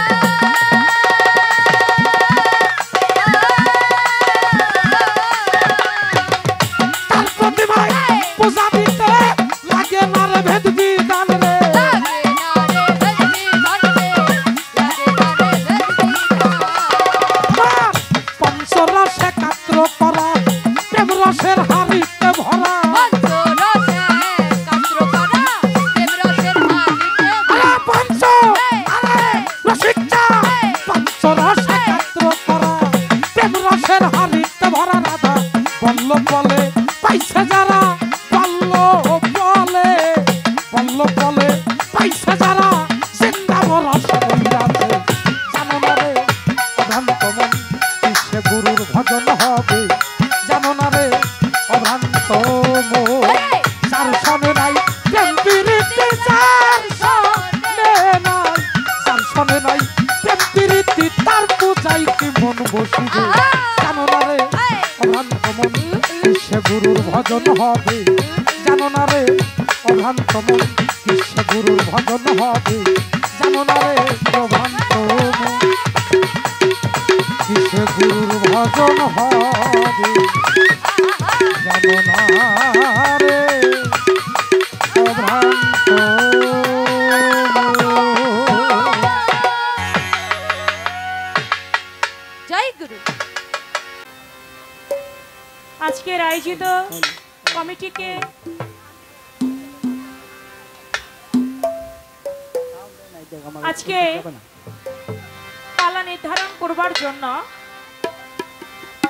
তার প্রতিমায় পূজা দিতে লাগে না রে ভেদ বিধান রে। পঞ্চরসে কাত্র করা প্রেম রসের হাড়িতে ভরা, বলে পাইছে যারা বল্লভ বলে, বল্লভ বলে পাইছে যারা জিন্দাবর আছে। জানো না রে অভ্রান্ত মন সে গুরুর ভজন হবে, জানো না রে অভ্রান্ত মন যার শোনে নাই প্রেম প্রীতি, যার শোনে নাই, যার শোনে নাই প্রেম প্রীতি, তার পূজাই কি মন বসিবে। জানো না রে অভ্রান্ত মন সে গুরুর ভজন হবে, জানো না রে অভ্রান্ত মন সে গুরুর ভজন হবে, জানো না রে অভ্রান্ত মন সে গুরুর ভজন হবে, জানো না রে অভ্রান্ত। জয় গুরু। আজকের আয়োজিত কমিটিকে আজকে পালা নির্ধারণ করবার জন্য,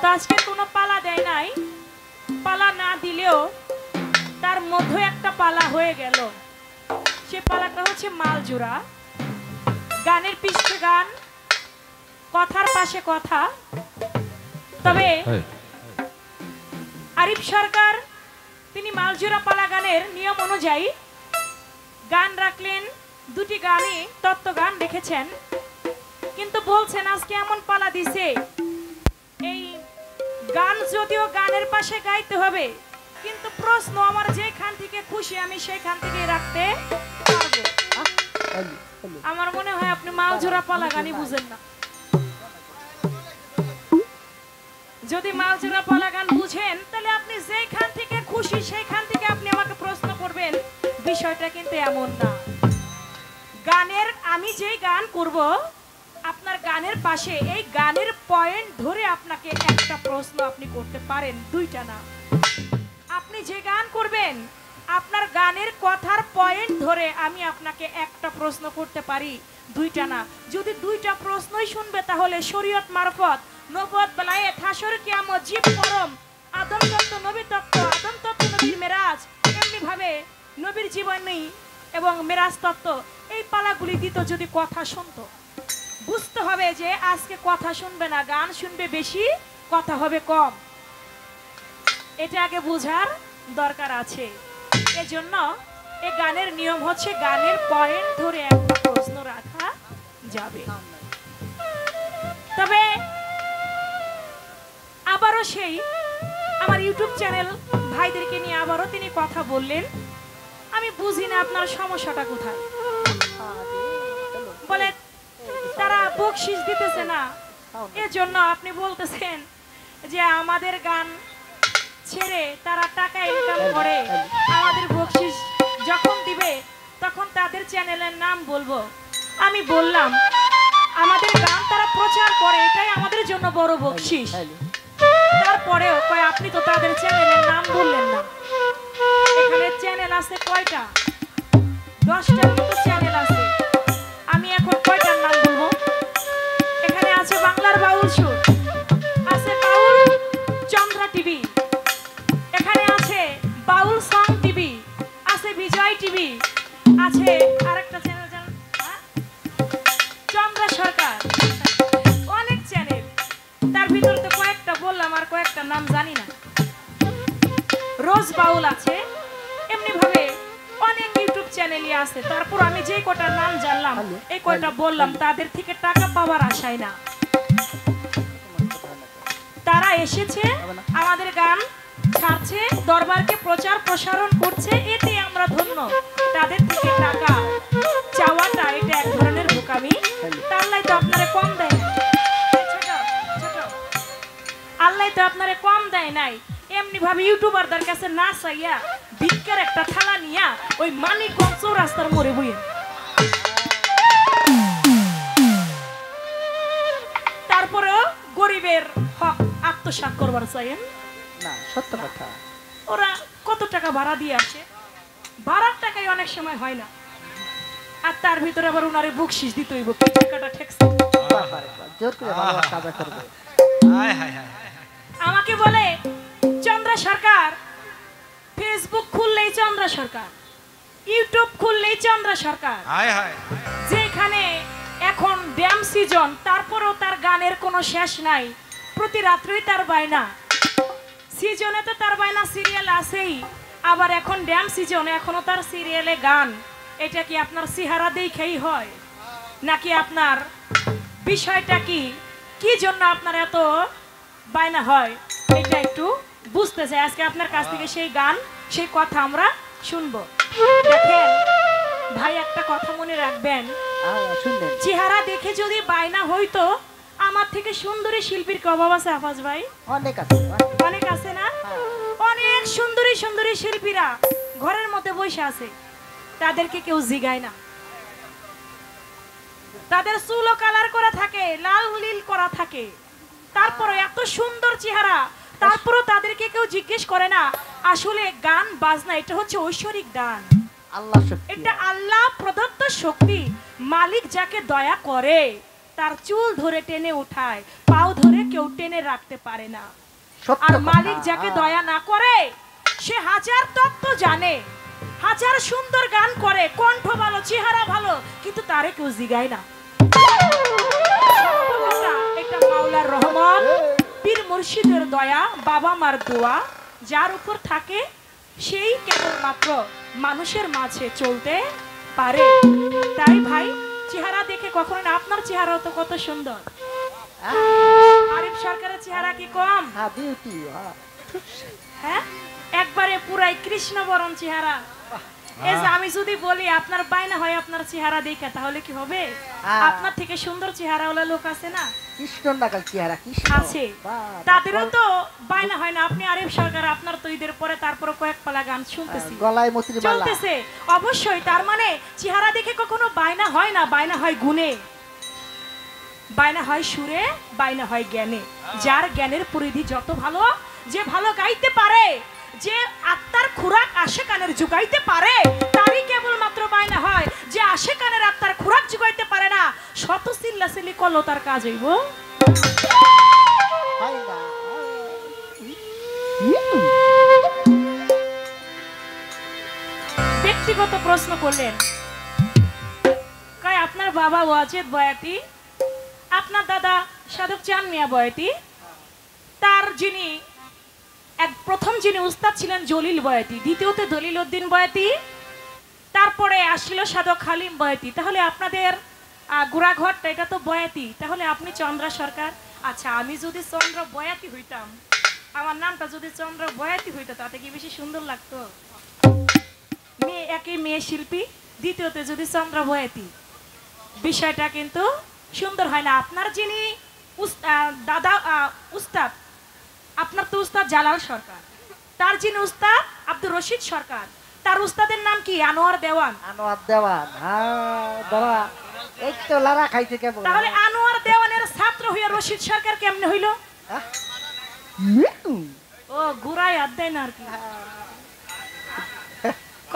তো আজকে কোনো পালা দেয় নাই, পালা না দিলেও তার মধ্যে একটা পালা হয়ে গেল। সে পালাটা হচ্ছে মালজোড়া। গানের পিছে গান, কথার পাশে কথা। তবে আরিফ সরকার তিনি মালজোড়া পালা গানের নিয়ম অনুযায়ী গান রাখলেন, দুটি গানই তত্ত্ব গান রেখেছেন, কিন্তু বলছেন আজকে এমন পালা দিছে এই গান যদিও গানের পাশে গাইতে হবে, কিন্তু প্রশ্ন আমার যেখান থেকে খুশি আমি সেখান থেকে রাখতে পারবো। আমার মনে হয় আপনি মালজোড়া পালা গানই বুঝেন না। যদি মালজোড়া পালা গান বুঝেন তাহলে আপনি যেখান থেকে খুশি সেখান থেকে আপনি আমাকে প্রশ্ন করবেন, বিষয়টা কিন্তু এমন না। গানের আমি যেই গান করব আপনার গানের পাশে এই গানের পয়েন্ট ধরে আপনাকে একটা প্রশ্ন আপনি করতে পারেন, দুইটা না। আপনি যে গান করবেন আপনার গানের কথার পয়েন্ট ধরে আমি আপনাকে একটা প্রশ্ন করতে পারি, দুইটা না। যদি দুইটা প্রশ্নই শুনবে তাহলে শরীয়ত মারফত নবুয়ত বেলায়েত হাসর কিয়ামত জীব পরম আদম তত্ত্ব নবী তত্ত্ব, আদম তত্ত্ব নবীর মেরাজ, এমনি ভাবে নবীর জীবনী এবং মেরাজ তত্ত্ব, এই পালাগুলি দিত যদি কথা শুনতো। বুঝতে হবে যে আজকে কথা শুনবে না, গান শুনবে বেশি, কথা হবে কম। এটা আগে বোঝার দরকার আছে। এজন্য এই গানের নিয়ম হচ্ছে গানের পয়েন্ট ধরে একটা প্রশ্ন রাখা যাবে। তবে আবারও সেই আমার ইউটিউব চ্যানেল ভাইদেরকে নিয়ে আবারও তিনি কথা বললেন। আমি বুঝি না আপনার সমস্যাটা কোথায়। বলে তারা বকশিস দিতেছে না, এজন্য আপনি বলতেছেন যে আমাদের গান ছেড়ে তারা টাকা ইনকাম করে, আমাদের বকশিস যখন দিবে তখন তাদের চ্যানেলের নাম বলবো। আমি বললাম আমাদের গান তারা প্রচার করে, এটাই আমাদের জন্য বড় বকশিস। তারপরেও কয় আপনি তো তাদের চ্যানেলের নাম বললেন না। এখানে চ্যানেল আছে কয়টা? 10টার মতো চ্যানেল আছে। আমি এখন কয়টার নাম বলবো? এখানে আছে বাংলার বাউল সুর, আছে বাউল চন্দ্রা টিভি, এখানে আছে বাউল সং টিভি, আছে বিজয় টিভি, আছে আরেকটা চ্যানেল চন্দ্রা সরকার, অনেক চ্যানেল। তার ভিতরে তো কয়েকটা বললাম, আর কয়েকটা নাম জানি না। রোজ বাউল আছে, এমনি ভাবে অনেক ইউটিউব চ্যানেলই আছে। তারপর আমি যে কয়টা নাম জানলাম এই কয়টা বললাম, তাদের থেকে টাকা পাওয়ার আশায় না। তারা এসেছে, আমাদের গান ছাড়ছে, দরবারকে প্রচার প্রসারণ করছে, এতে আমরা ধন্য। তাদের থেকে টাকা চাওয়াটা এটা এক ধরনের বোকামি। আল্লাহ তো আপনারে কম দেয় নাই, আল্লাহ তো আপনারে কম দেয় নাই। এমনি ভাবে ইউটিউবারদের কাছে না চাইয়া ভিক্ষার একটা থালা নিয়া ওই মানিকগঞ্জ চৌরাস্তার মোড়ে বইয়ে, তারপরেও গরিবের হক আত্মসাৎ করবার চাইেন না, সত্য কথা। ওরা কত টাকা ভাড়া দিয়ে আসে, ভাড়ার টাকাই অনেক সময় হয় না, আর তার ভিতরে আবার ওনারে বকশিস দিতে হইব। কি টাকাটা ঠেকছে, জোর করে ভালো কাজ করবে। আমাকে বলে চন্দ্রা সরকার, ফেসবুক খুললেই চন্দ্রা সরকার, ইউটিউব খুললেই চন্দ্রা সরকার। যেখানে এখন ড্যাম সিজন, তারপরেও তার গানের কোনো শেষ নাই। প্রতি রাত্রেই তার বায়না, সিজনে তো তার বায়না, সিরিয়াল আছেই, আবার এখন ড্যাম সিজন, এখনো তার সিরিয়ালে গান। এটা কি আপনার চেহারা দেখেই হয় নাকি আপনার বিষয়টা কি, কি জন্য আপনার এত বায়না হয়, এটা একটু বুঝতে চাই। আজকে আপনার কাছ থেকে সেই গান, সেই কথা আমরা শুনবো। দেখেন ভাই, একটা কথা মনে রাখবেন, চেহারা দেখে যদি বায়না হইতো, আমার থেকে সুন্দরী শিল্পীর কি অভাব আছে আফাজ ভাই? অনেক আছে, অনেক আছে না? অনেক সুন্দরী সুন্দরী শিল্পীরা ঘরের মধ্যে বসে আছে, তাদেরকে কেউ জিগায় না। তাদের চুলও কালার করা থাকে, লাল নীল করা থাকে, তারপরে এত সুন্দর চেহারা, তারপরও তাদেরকে কেউ জিজ্ঞেস করে না। আসলে গান বাজনা এটা হচ্ছে ঐশ্বরিক দান, আল্লাহ শক্তি, এটা আল্লাহ প্রদত্ত শক্তি। মালিক যাকে দয়া করে তার চুল ধরে টেনে উঠায়, পাও ধরে কেউ টেনে রাখতে পারে না। আর মালিক যাকে দয়া না করে সে হাজার তত্ত্ব জানে, হাজার সুন্দর গান করে, কণ্ঠ ভালো, চেহারা ভালো, কিন্তু তারে কেউ জিগায় না। এটা মাওলার রহমত, পীর মুর্শিদের দয়া, বাবা মার দোয়া, যার উপর থাকে সেই কেবলমাত্র মানুষের মাঝে চলতে পারে। তাই ভাই, চেহারা দেখে কখনো না, আপনার চেহারাও তো কত সুন্দর। আরিফ সরকারের চেহারা কি কম? হ্যাঁ, একবারে পুরাই কৃষ্ণবরণ চেহারা। আমি যদি বলি আপনার বায়না হয় আপনার চেহারা দেখে, তাহলে কি হবে? আপনার থেকে সুন্দর চেহারা ওলা লোক আছে না, আছে, তাদেরও তো বায়না হয় না। আপনি আরিফ সরকার, আপনার তো ঈদের পরে তারপরে কয়েক পালা গান শুনতেছি, চলতেছে। অবশ্যই, তার মানে চেহারা দেখে কখনো বায়না হয় না, বায়না হয় গুণে, বায়না হয় সুরে, বায়না হয় জ্ঞানে। যার জ্ঞানের পরিধি যত ভালো, যে ভালো গাইতে পারে, যে আত্মার খোরাক আশেকানের জোগাইতে পারে, তারই কেবলমাত্র বায়না হয়। যে আশেকানের আত্মার খোরাক জোগাইতে পারে না, শত চিল্লাচিল্লি করলো তার কাজ হইব? ব্যক্তিগত প্রশ্ন করলেন, কয় আপনার বাবা ওয়াজেদ বয়াতি, আপনার দাদা সাধক চাঁদ মিয়া বয়াতি, তার যিনি প্রথম যিনি উস্তাদ ছিলেন জলিল বয়াতি, দ্বিতীয়তে দলিল উদ্দিন বয়াতি, তারপরে আসছিল সাধক হালিম বয়াতি। তাহলে আপনাদের গুড়াঘরটা এটা তো বয়াতি, তাহলে আপনি চন্দ্রা সরকার। আচ্ছা, আমি যদি চন্দ্র বয়াতি হইতাম, আমার নামটা যদি চন্দ্র বয়াতি হইতো, তাতে কি বেশি সুন্দর লাগতো? একই মেয়ে শিল্পী, দ্বিতীয়তে যদি চন্দ্র বয়াতি, বিষয়টা কিন্তু সুন্দর হয় না। আপনার যিনি দাদা উস্তাদ, আপনার তো উস্তাদ জালাল সরকার, তার যিনি উস্তাদ আব্দুর রশিদ সরকার, তার উস্তাদের নাম কি? আনোয়ার দেওয়ান। আনোয়ার দেওয়ান, হ্যাঁ দাদা এই তো লারা খাইছে কেমন। তাহলে আনোয়ার দেওয়ানের ছাত্র হইয়া রশিদ সরকার কেমনে হইল? ও গুড়াই অধ্যায় না আর কি।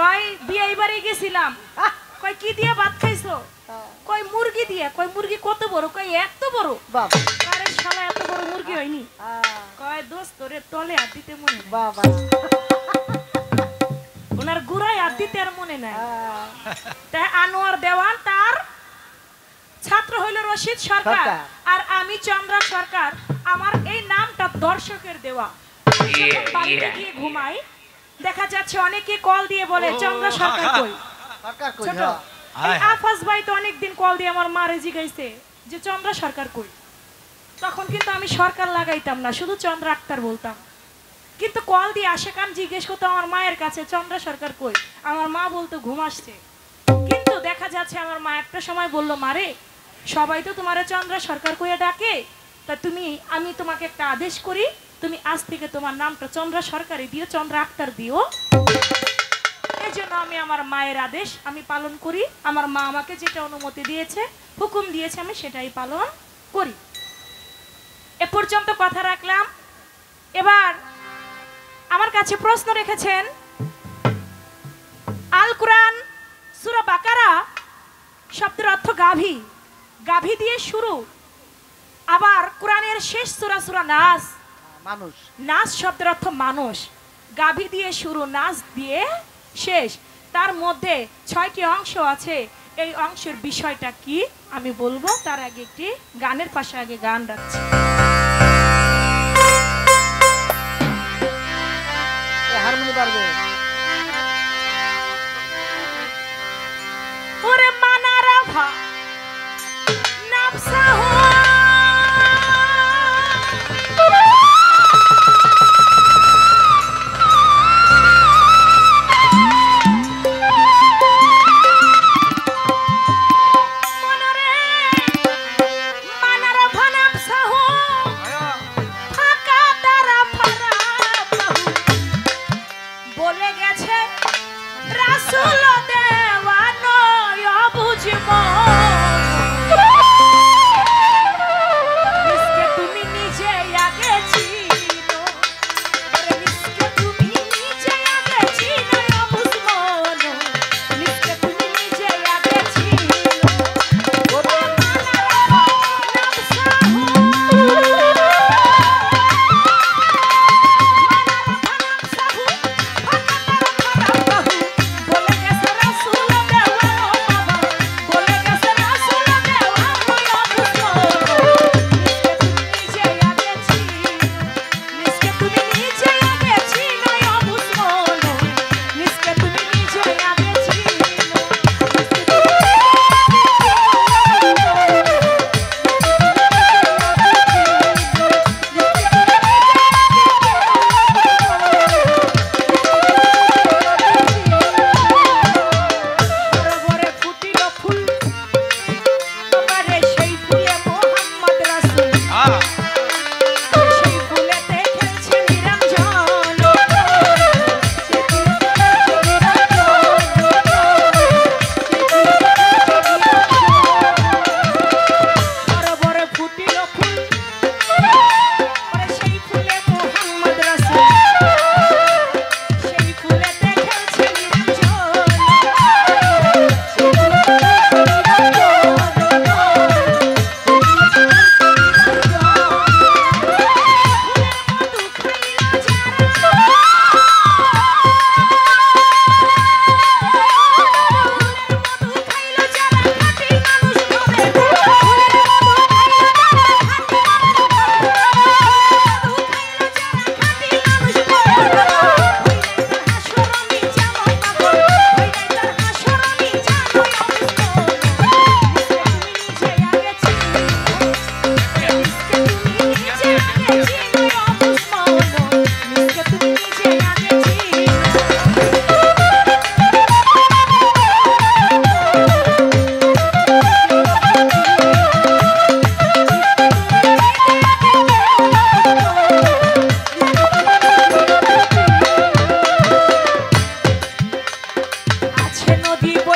কয় বিয়ে এবারে গেছিলাম, কয় কি দিয়ে ভাত খাইছো? কয় মুরগি দিয়ে। কয় মুরগি কত বড়? কয় এত বড়। বাবা আরে শালা এত বড় মুরগি হয়নি। কয় দোস্ত রে তলে হাত দিতে মনে নাই। বাবা ওনার গুড়াই হাত দিতে আর মনে নাই। তাই আনোয়ার দেওয়ান, তার ছাত্র হইল রশিদ সরকার, আর আমি চন্দ্রা সরকার। আমার এই নামটা দর্শকের দেওয়া। বাড়িতে গিয়ে ঘুমাই, দেখা যাচ্ছে অনেকে কল দিয়ে বলে চন্দ্রা সরকার কই? সরকার কই? ছোট এই আফাজ ভাই তো অনেকদিন কল দিয়ে আমার মারে জিগাইছে যে চন্দ্রা সরকার কই। তখন কিন্তু আমি সরকার লাগাইতাম না, শুধু চন্দ্রা আক্তার বলতাম। কিন্তু কল দিয়ে আসে কান জিজ্ঞেস করতো আমার মায়ের কাছে চন্দ্রা সরকার কই, আমার মা বলতো ঘুম আসছে। কিন্তু দেখা যাচ্ছে আমার মা একটা সময় বললো, মারে সবাই তো তোমারে চন্দ্রা সরকার কইয়া ডাকে, তা আমি তোমাকে একটা আদেশ করি, তুমি আজ থেকে তোমার নামটা চন্দ্রা সরকারই দিও, চন্দ্রা আক্তার দিও। এই জন্য আমি আমার মায়ের আদেশ আমি পালন করি। আমার মা আমাকে যেটা অনুমতি দিয়েছে, হুকুম দিয়েছে, আমি সেটাই পালন করি। এ পর্যন্ত কথা রাখলাম। এবার আমার কাছে প্রশ্ন রেখেছেন, আল কোরআন সূরা বাকারা শব্দের অর্থ গাভী, গাভী দিয়ে শুরু। আবার কোরআনের শেষ সূরা সূরা নাস, মানুষ। নাস শব্দের অর্থ মানুষ, গাভী দিয়ে শুরু, নাস দিয়ে শেষ। তার মধ্যে 6টি অংশ আছে। এই অংশের বিষয়টা কি আমি বলবো, তার আগে একটি গানের পাশে আগে গান রাখছি। হারমোনি বাজবে। ওরে মানারা ভা নাফসা হো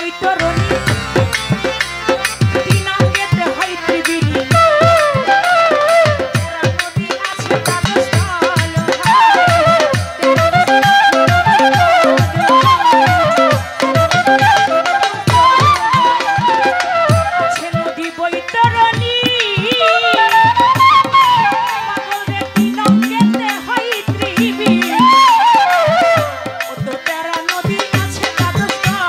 বৈতরণী তিন অঙ্গেতে হয় ত্রিবেণী নদী আছে কাগজস্থল আছে নদী বৈতরণী পাগলের তিন অঙ্গেতে হয় ত্রিবেণী ও তো তেরা নদী আছে কাগজস্থল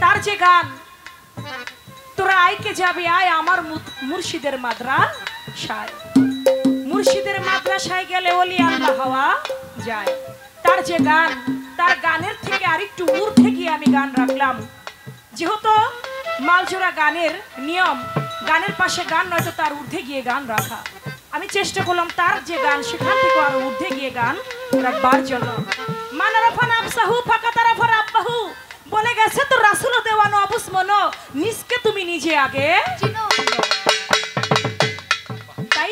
তার যে গান তোরা আইকে যাবি আয় আমার মুর্শিদের মাদ্রাসায় মুর্শিদের মাদ্রাসায় গেলে ওলি আল্লাহ হওয়া যায় তার যে গান তার গানের থেকে আরেকটু ঊর্ধ্বে গিয়ে আমি গান রাখলাম যেহেতু মালজোড়া গানের নিয়ম গানের পাশে গান নয়তো তার ঊর্ধ্বে গিয়ে গান রাখা আমি চেষ্টা করলাম তার যে গান সেখান থেকে আরো ঊর্ধ্বে গিয়ে গান রাখবার জন্য মানারাফা নাফসাহু ফাকাতারাফা রাব্বাহু বলে গেছে তো রাসূল দেওয়ানো আবুস মনো নিজকে তুমি নিজে আগে চিনো তাই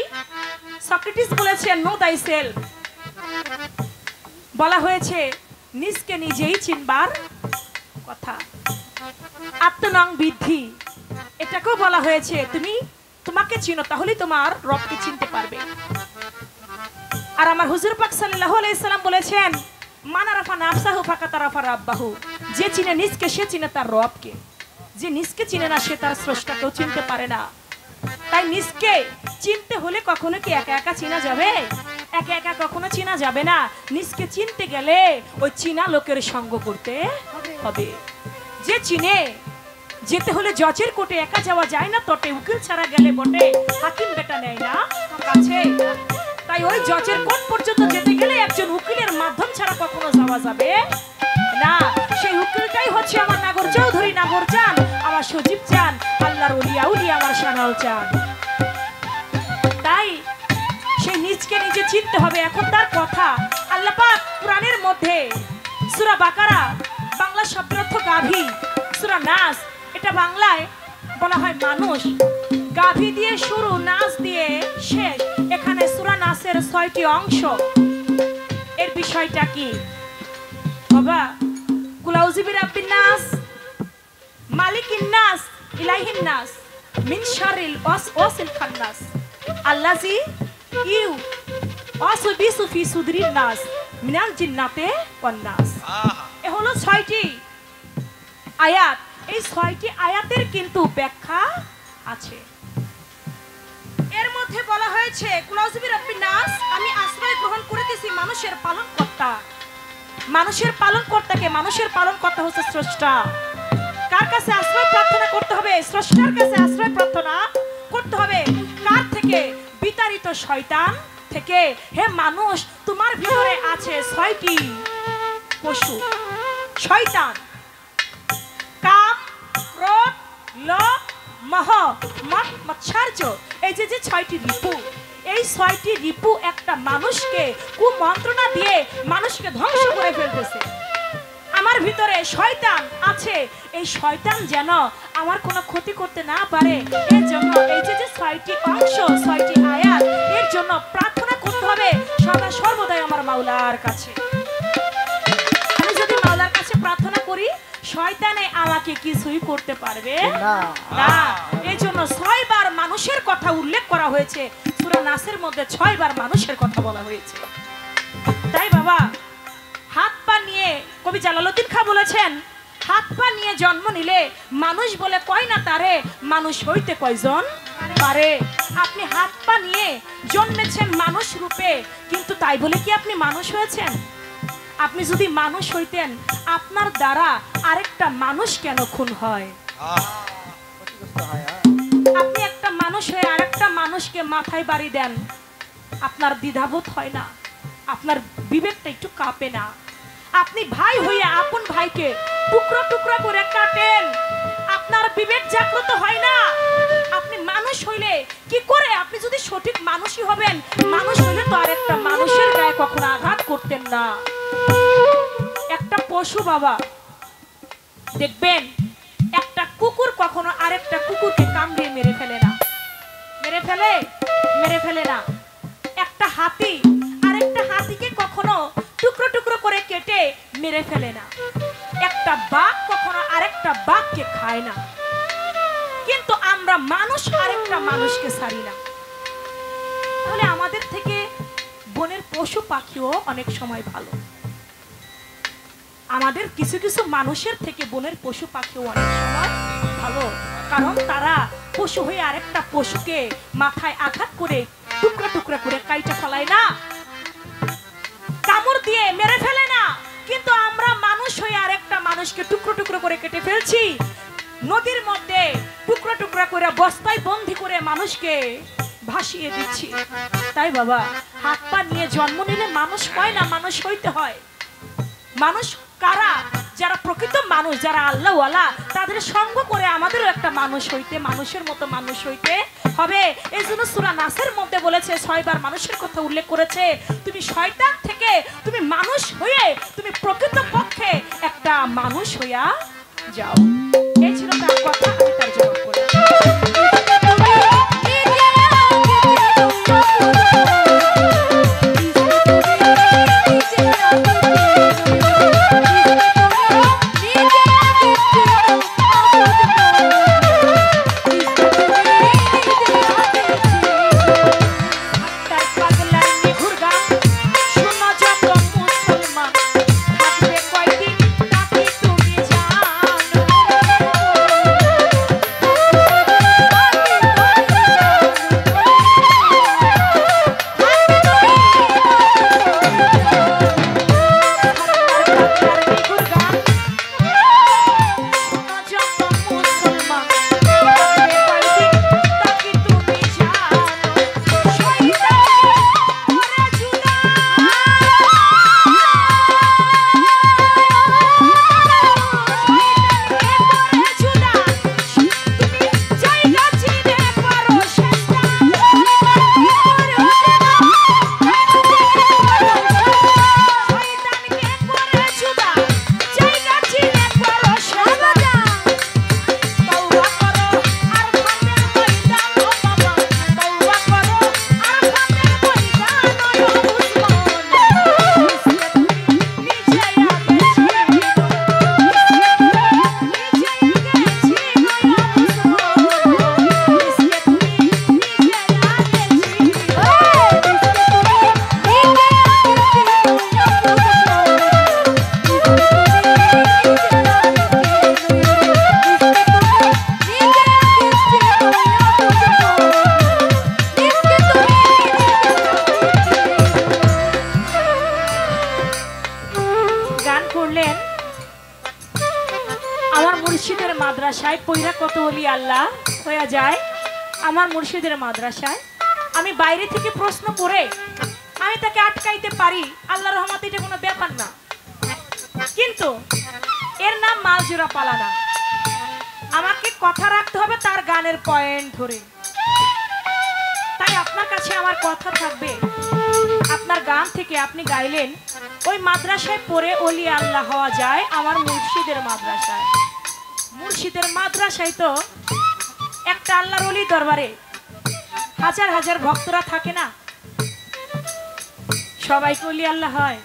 সক্রেটিস বলেছেন নো দাই সেলফ বলা হয়েছে নিজকে নিজেই চিনবার কথা আত্মনং বিদ্ধি এটাকেও বলা হয়েছে তুমি তোমাকে চিনো তাহলেই তোমার রবকে চিনতে পারবে আর আমার হুজুর পাক সাল্লাল্লাহু আলাইহি সাল্লাম বলেছেন মানারাফা নাফসাহু ফাকাতারাফা রাব্বাহু যে চিনে নিজকে সে চিনে তার রবকে যে নিজকে চিনে না সে তার স্রষ্টাকেও চিনতে পারে না তাই নিজকে চিনতে হলে কখনো কি একা একা চিনা যাবে একা একা কখনো চিনা যাবে না নিজকে চিনতে গেলে ওই চিনা লোকের সঙ্গ করতে হবে যে চিনে যেতে হলে জজের কোর্টে একা যাওয়া যায় না তটে উকিল ছাড়া গেলে বটে হাকিম বেটা নেয় না কাছে তাই ওই জজের কোর্ট পর্যন্ত যেতে গেলে একজন উকিলের মাধ্যম ছাড়া কখনো যাওয়া যাবে না সেই উকিলটাই হচ্ছে আমার নাগর চৌধুরী নাগর চান আমার সজীব চান আল্লাহর ওলি আউলিয়া আমার শানাল চান তাই সেই নিজকে নিজে চিনতে হবে এখন তার কথা আল্লাহ পাক কোরআনের মধ্যে সূরা বাকারা বাংলা শব্দ অর্থ গাভী সূরা নাস এটা বাংলায় বলা হয় মানুষ, গাভী দিয়ে শুরু, নাচ দিয়ে শেষ। এখানে সূরা নাসের 6টি অংশ। এর বিষয়টা কি বাবা? কুল আউযু বিরাব্বিন নাস, মালিকিন নাস, ইলাহিন নাস, মিন শাররিল ওয়াসওয়াসিল খান্নাস, আল্লাযী ইউওয়াসবিসু ফি সুদুরিন নাস মিনাল জিন্নাতি ওয়ান নাস। এ হলো 6টি আয়াত। এই 6টি আয়াতের কিন্তু ব্যাখ্যা আছে। এর মধ্যে বলা হয়েছে কুল আউযু বিরাব্বিন নাস, আমি আশ্রয় গ্রহণ করিতেছি মানুষের পালনকর্তা। মানুষের পালনকর্তাকে, মানুষের পালনকর্তা হচ্ছে স্রষ্টা। কার কাছে আশ্রয় প্রার্থনা করতে হবে? স্রষ্টার কাছে আশ্রয় প্রার্থনা করতে হবে। কার থেকে? বিতাড়িত শয়তান থেকে। হে মানুষ, তোমার ভিতরে আছে 6টি পশু। শয়তান, কাম, ক্রোধ, লোভ, মোহ, মদ, মাৎসর্য, এই যে 6টি রিপু, এই 6টি রিপু একটা মানুষকে কুমন্ত্রণা দিয়ে মানুষকে ধ্বংস করে ফেলতেছে। আমার ভিতরে শয়তান আছে, এই শয়তান যেন আমার কোনো ক্ষতি করতে না পারে, এর জন্য এই যে 6টি অংশ, 6টি আয়াত, এর জন্য প্রার্থনা করতে হবে সদা সর্বদাই আমার মাওলার কাছে। আমি যদি মাওলার কাছে প্রার্থনা করি, শয়তানে আমাকে কিছুই করতে পারবে না। এই জন্য 6 বার মানুষের কথা উল্লেখ করা হয়েছে। সূরা নাসের মধ্যে 6 বার মানুষের কথা বলা হয়েছে। তাই বাবা, হাত পা নিয়ে, কবি জালালউদ্দিন খাঁ বলেছেন, হাত পা নিয়ে জন্ম নিলে মানুষ বলে কয় না তারে, মানুষ হইতে কয়জন পারে। আপনি হাত পা নিয়ে জন্মেছেন মানুষ রূপে, কিন্তু তাই বলে কি আপনি মানুষ হয়েছেন? আপনি যদি মানুষ হইতেন, আপনার দ্বারা আরেকটা মানুষ কেন খুন হয়? আপনি একটা মানুষ হয়ে আরেকটা মানুষকে মাথায় বাড়ি দেন, আপনার দ্বিধাবোধ হয় না? আপনার বিবেকটা একটু কাঁপে না? আপনি ভাই হয়ে আপন ভাইকে টুকরো টুকরো করে কাটেন, আপনার বিবেক জাগ্রত হয় না? আপনি মানুষ হইলে কি করে, আপনি যদি সঠিক মানুষই হবেন, মানুষ হইলে তো আরেকটা মানুষের গায়ে কখনো আঘাত করতেন না। একটা পশু বাবা, দেখবেন একটা কুকুর কখনো আরেকটা কুকুরকে কামড়িয়ে মেরে ফেলে না। মেরে ফেলে না। একটা হাতি আরেকটা হাতিকে কখনো টুকরো টুকরো করে কেটে মেরে ফেলে না। একটা বাঘ কখনো আরেকটা বাঘকে খায় না। কিন্তু আমরা মানুষ আরেকটা মানুষকে ছাড়ি না। তাহলে আমাদের থেকে বনের পশু পাখিও অনেক সময় ভালো। আমাদের কিছু কিছু মানুষের থেকে বনের পশু পাখিও অনেক সময় ভালো, কারণ তারা পশু হয়ে আরেকটা পশুকে মাথায় আঘাত করে টুকরা টুকরা করে কাইটে ফেলায় না, কামড় দিয়ে মেরে ফেলে না। কিন্তু আমরা মানুষ হয়ে আরেকটা মানুষকে টুকরো টুকরো করে কেটে ফেলছি, নদীর মধ্যে টুকরো টুকরা করে বস্তায় বন্দি করে মানুষকে ভাসিয়ে দিচ্ছি। তাই বাবা, হাত পা নিয়ে জন্ম নিলে মানুষ হয় না, মানুষ হইতে হয়। মানুষ কারা? যারা প্রকৃত মানুষ, যারা আল্লাহওয়ালা, তাদের সঙ্গ করে আমাদেরও একটা মানুষ হইতে, মানুষের মতো মানুষ হইতে হবে। এই জন্য সূরা নাসের মধ্যে বলেছে, 6 বার মানুষের কথা উল্লেখ করেছে। তুমি শয়তান থেকে তুমি মানুষ হয়ে তুমি প্রকৃত পক্ষে একটা মানুষ হইয়া যাও। এই ছিল তার কথা, আমি তার জবাব করি। পইরা কত ওলি আল্লাহ হয়ে যায় আমার মুর্শিদের মাদ্রাসায়। আমি বাইরে থেকে প্রশ্ন করে আমি তাকে আটকাইতে পারি, আল্লাহর রহমতে এটা কোনো ব্যাপার না। কিন্তু এর নাম মালজোড়া পালানা। আমাকে কথা রাখতে হবে তার গানের পয়েন্ট ধরে। তাই আপনার কাছে আমার কথা থাকবে, আপনার গান থেকে আপনি গাইলেন ওই মাদ্রাসায় পড়ে ওলি আল্লাহ হওয়া যায় আমার মুর্শিদের মাদ্রাসায়। মুর্শিদের মাদ্রাসায় তো একটা আল্লাহর ওলি দরবারে হাজার হাজার ভক্তরা থাকে না, সবাই কি ওলি আল্লাহ হয়?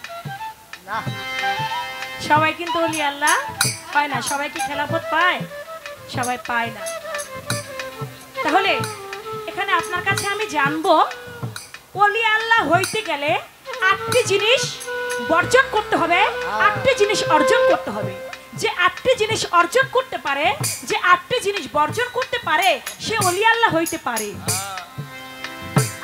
না, সবাই কিন্তু ওলি আল্লাহ পায় না। সবাই কি খেলাফত পায়? সবাই পায় না। তাহলে এখানে আপনার কাছে আমি জানবো, ওলি আল্লাহ হইতে গেলে 8টি জিনিস বর্জন করতে হবে, 8টি জিনিস অর্জন করতে হবে। যে 8টি জিনিস অর্জন করতে পারে, যে 8টি জিনিস বর্জন করতে পারে, সে ওলি আল্লাহ হইতে পারে।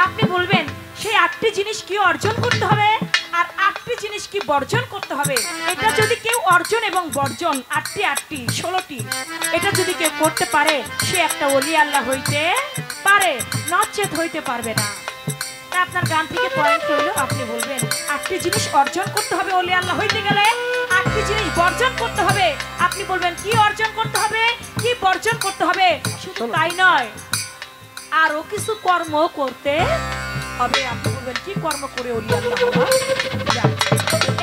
আপনি বলবেন সেই 8টি জিনিস কি অর্জন করতে হবে আর 8টি জিনিস কি বর্জন করতে হবে। এটা যদি কেউ অর্জন এবং বর্জন 8টি 16টি এটা যদি কেউ করতে পারে, সে একটা ওলি আল্লাহ হইতে পারে, নচেত হইতে পারবে না। তাই আপনার গান থেকে পয়েন্ট রইল, আপনি বলবেন 8টি জিনিস অর্জন করতে হবে ওলি আল্লাহ হইতে গেলে, 8টি জিনিস বর্জন করতে হবে। আপনি বলবেন কি অর্জন করতে হবে, কি বর্জন করতে হবে। শুধু তাই নয়, আরো কিছু কর্ম করতে হবে। আপনি বলবেন কি কর্ম করে ওলি আল্লাহ হওয়া যায়।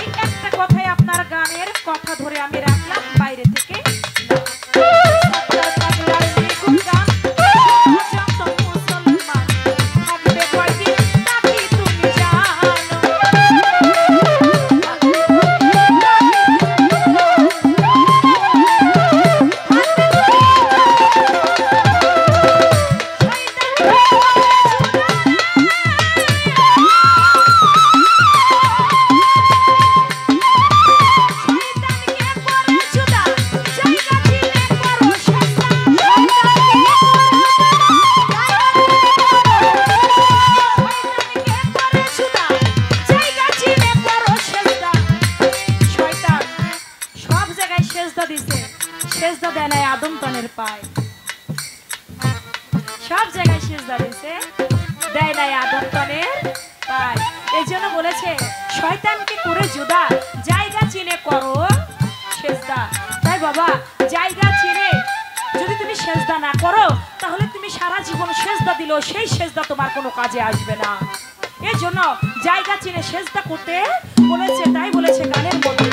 এই একটা কথাই আপনার গানের কথা ধরে আমি রাখলাম বাইরে থেকে। সেজদা দেয় নাই আদম তানের পায়, সব জায়গায় সেজদা দিয়েছে, দেয় নাই আদম তানের পায়। এই জন্য বলেছে শয়তানকে করে জুদা, জায়গা চিনে করো সেজদা। তাই বাবা, জায়গা চিনে যদি তুমি সেজদা না করো, তাহলে তুমি সারা জীবন সেজদা দিলেও সেই সেজদা তোমার কোনো কাজে আসবে না। এই জন্য জায়গা চিনে সেজদা করতে বলেছে। তাই বলেছে গানের মধ্যে,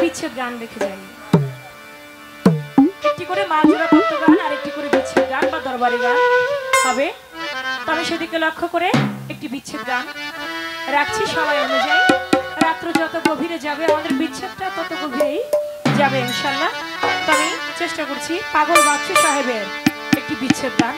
বিচ্ছেদ গান রেখে যাই, একটি করে মাঝরা পত্র গান আর একটি করে বিচ্ছেদ গান বা দরবারি গান হবে। তবে সেদিকে লক্ষ্য করে একটি বিচ্ছেদ গান রাখছি সময় অনুযায়ী। রাত্র যত গভীরে যাবে আমাদের বিচ্ছেদটা তত গভীরেই যাবে ইনশাল্লাহ। তবে চেষ্টা করছি পাগল বাচ্চু সাহেবের একটি বিচ্ছেদ গান।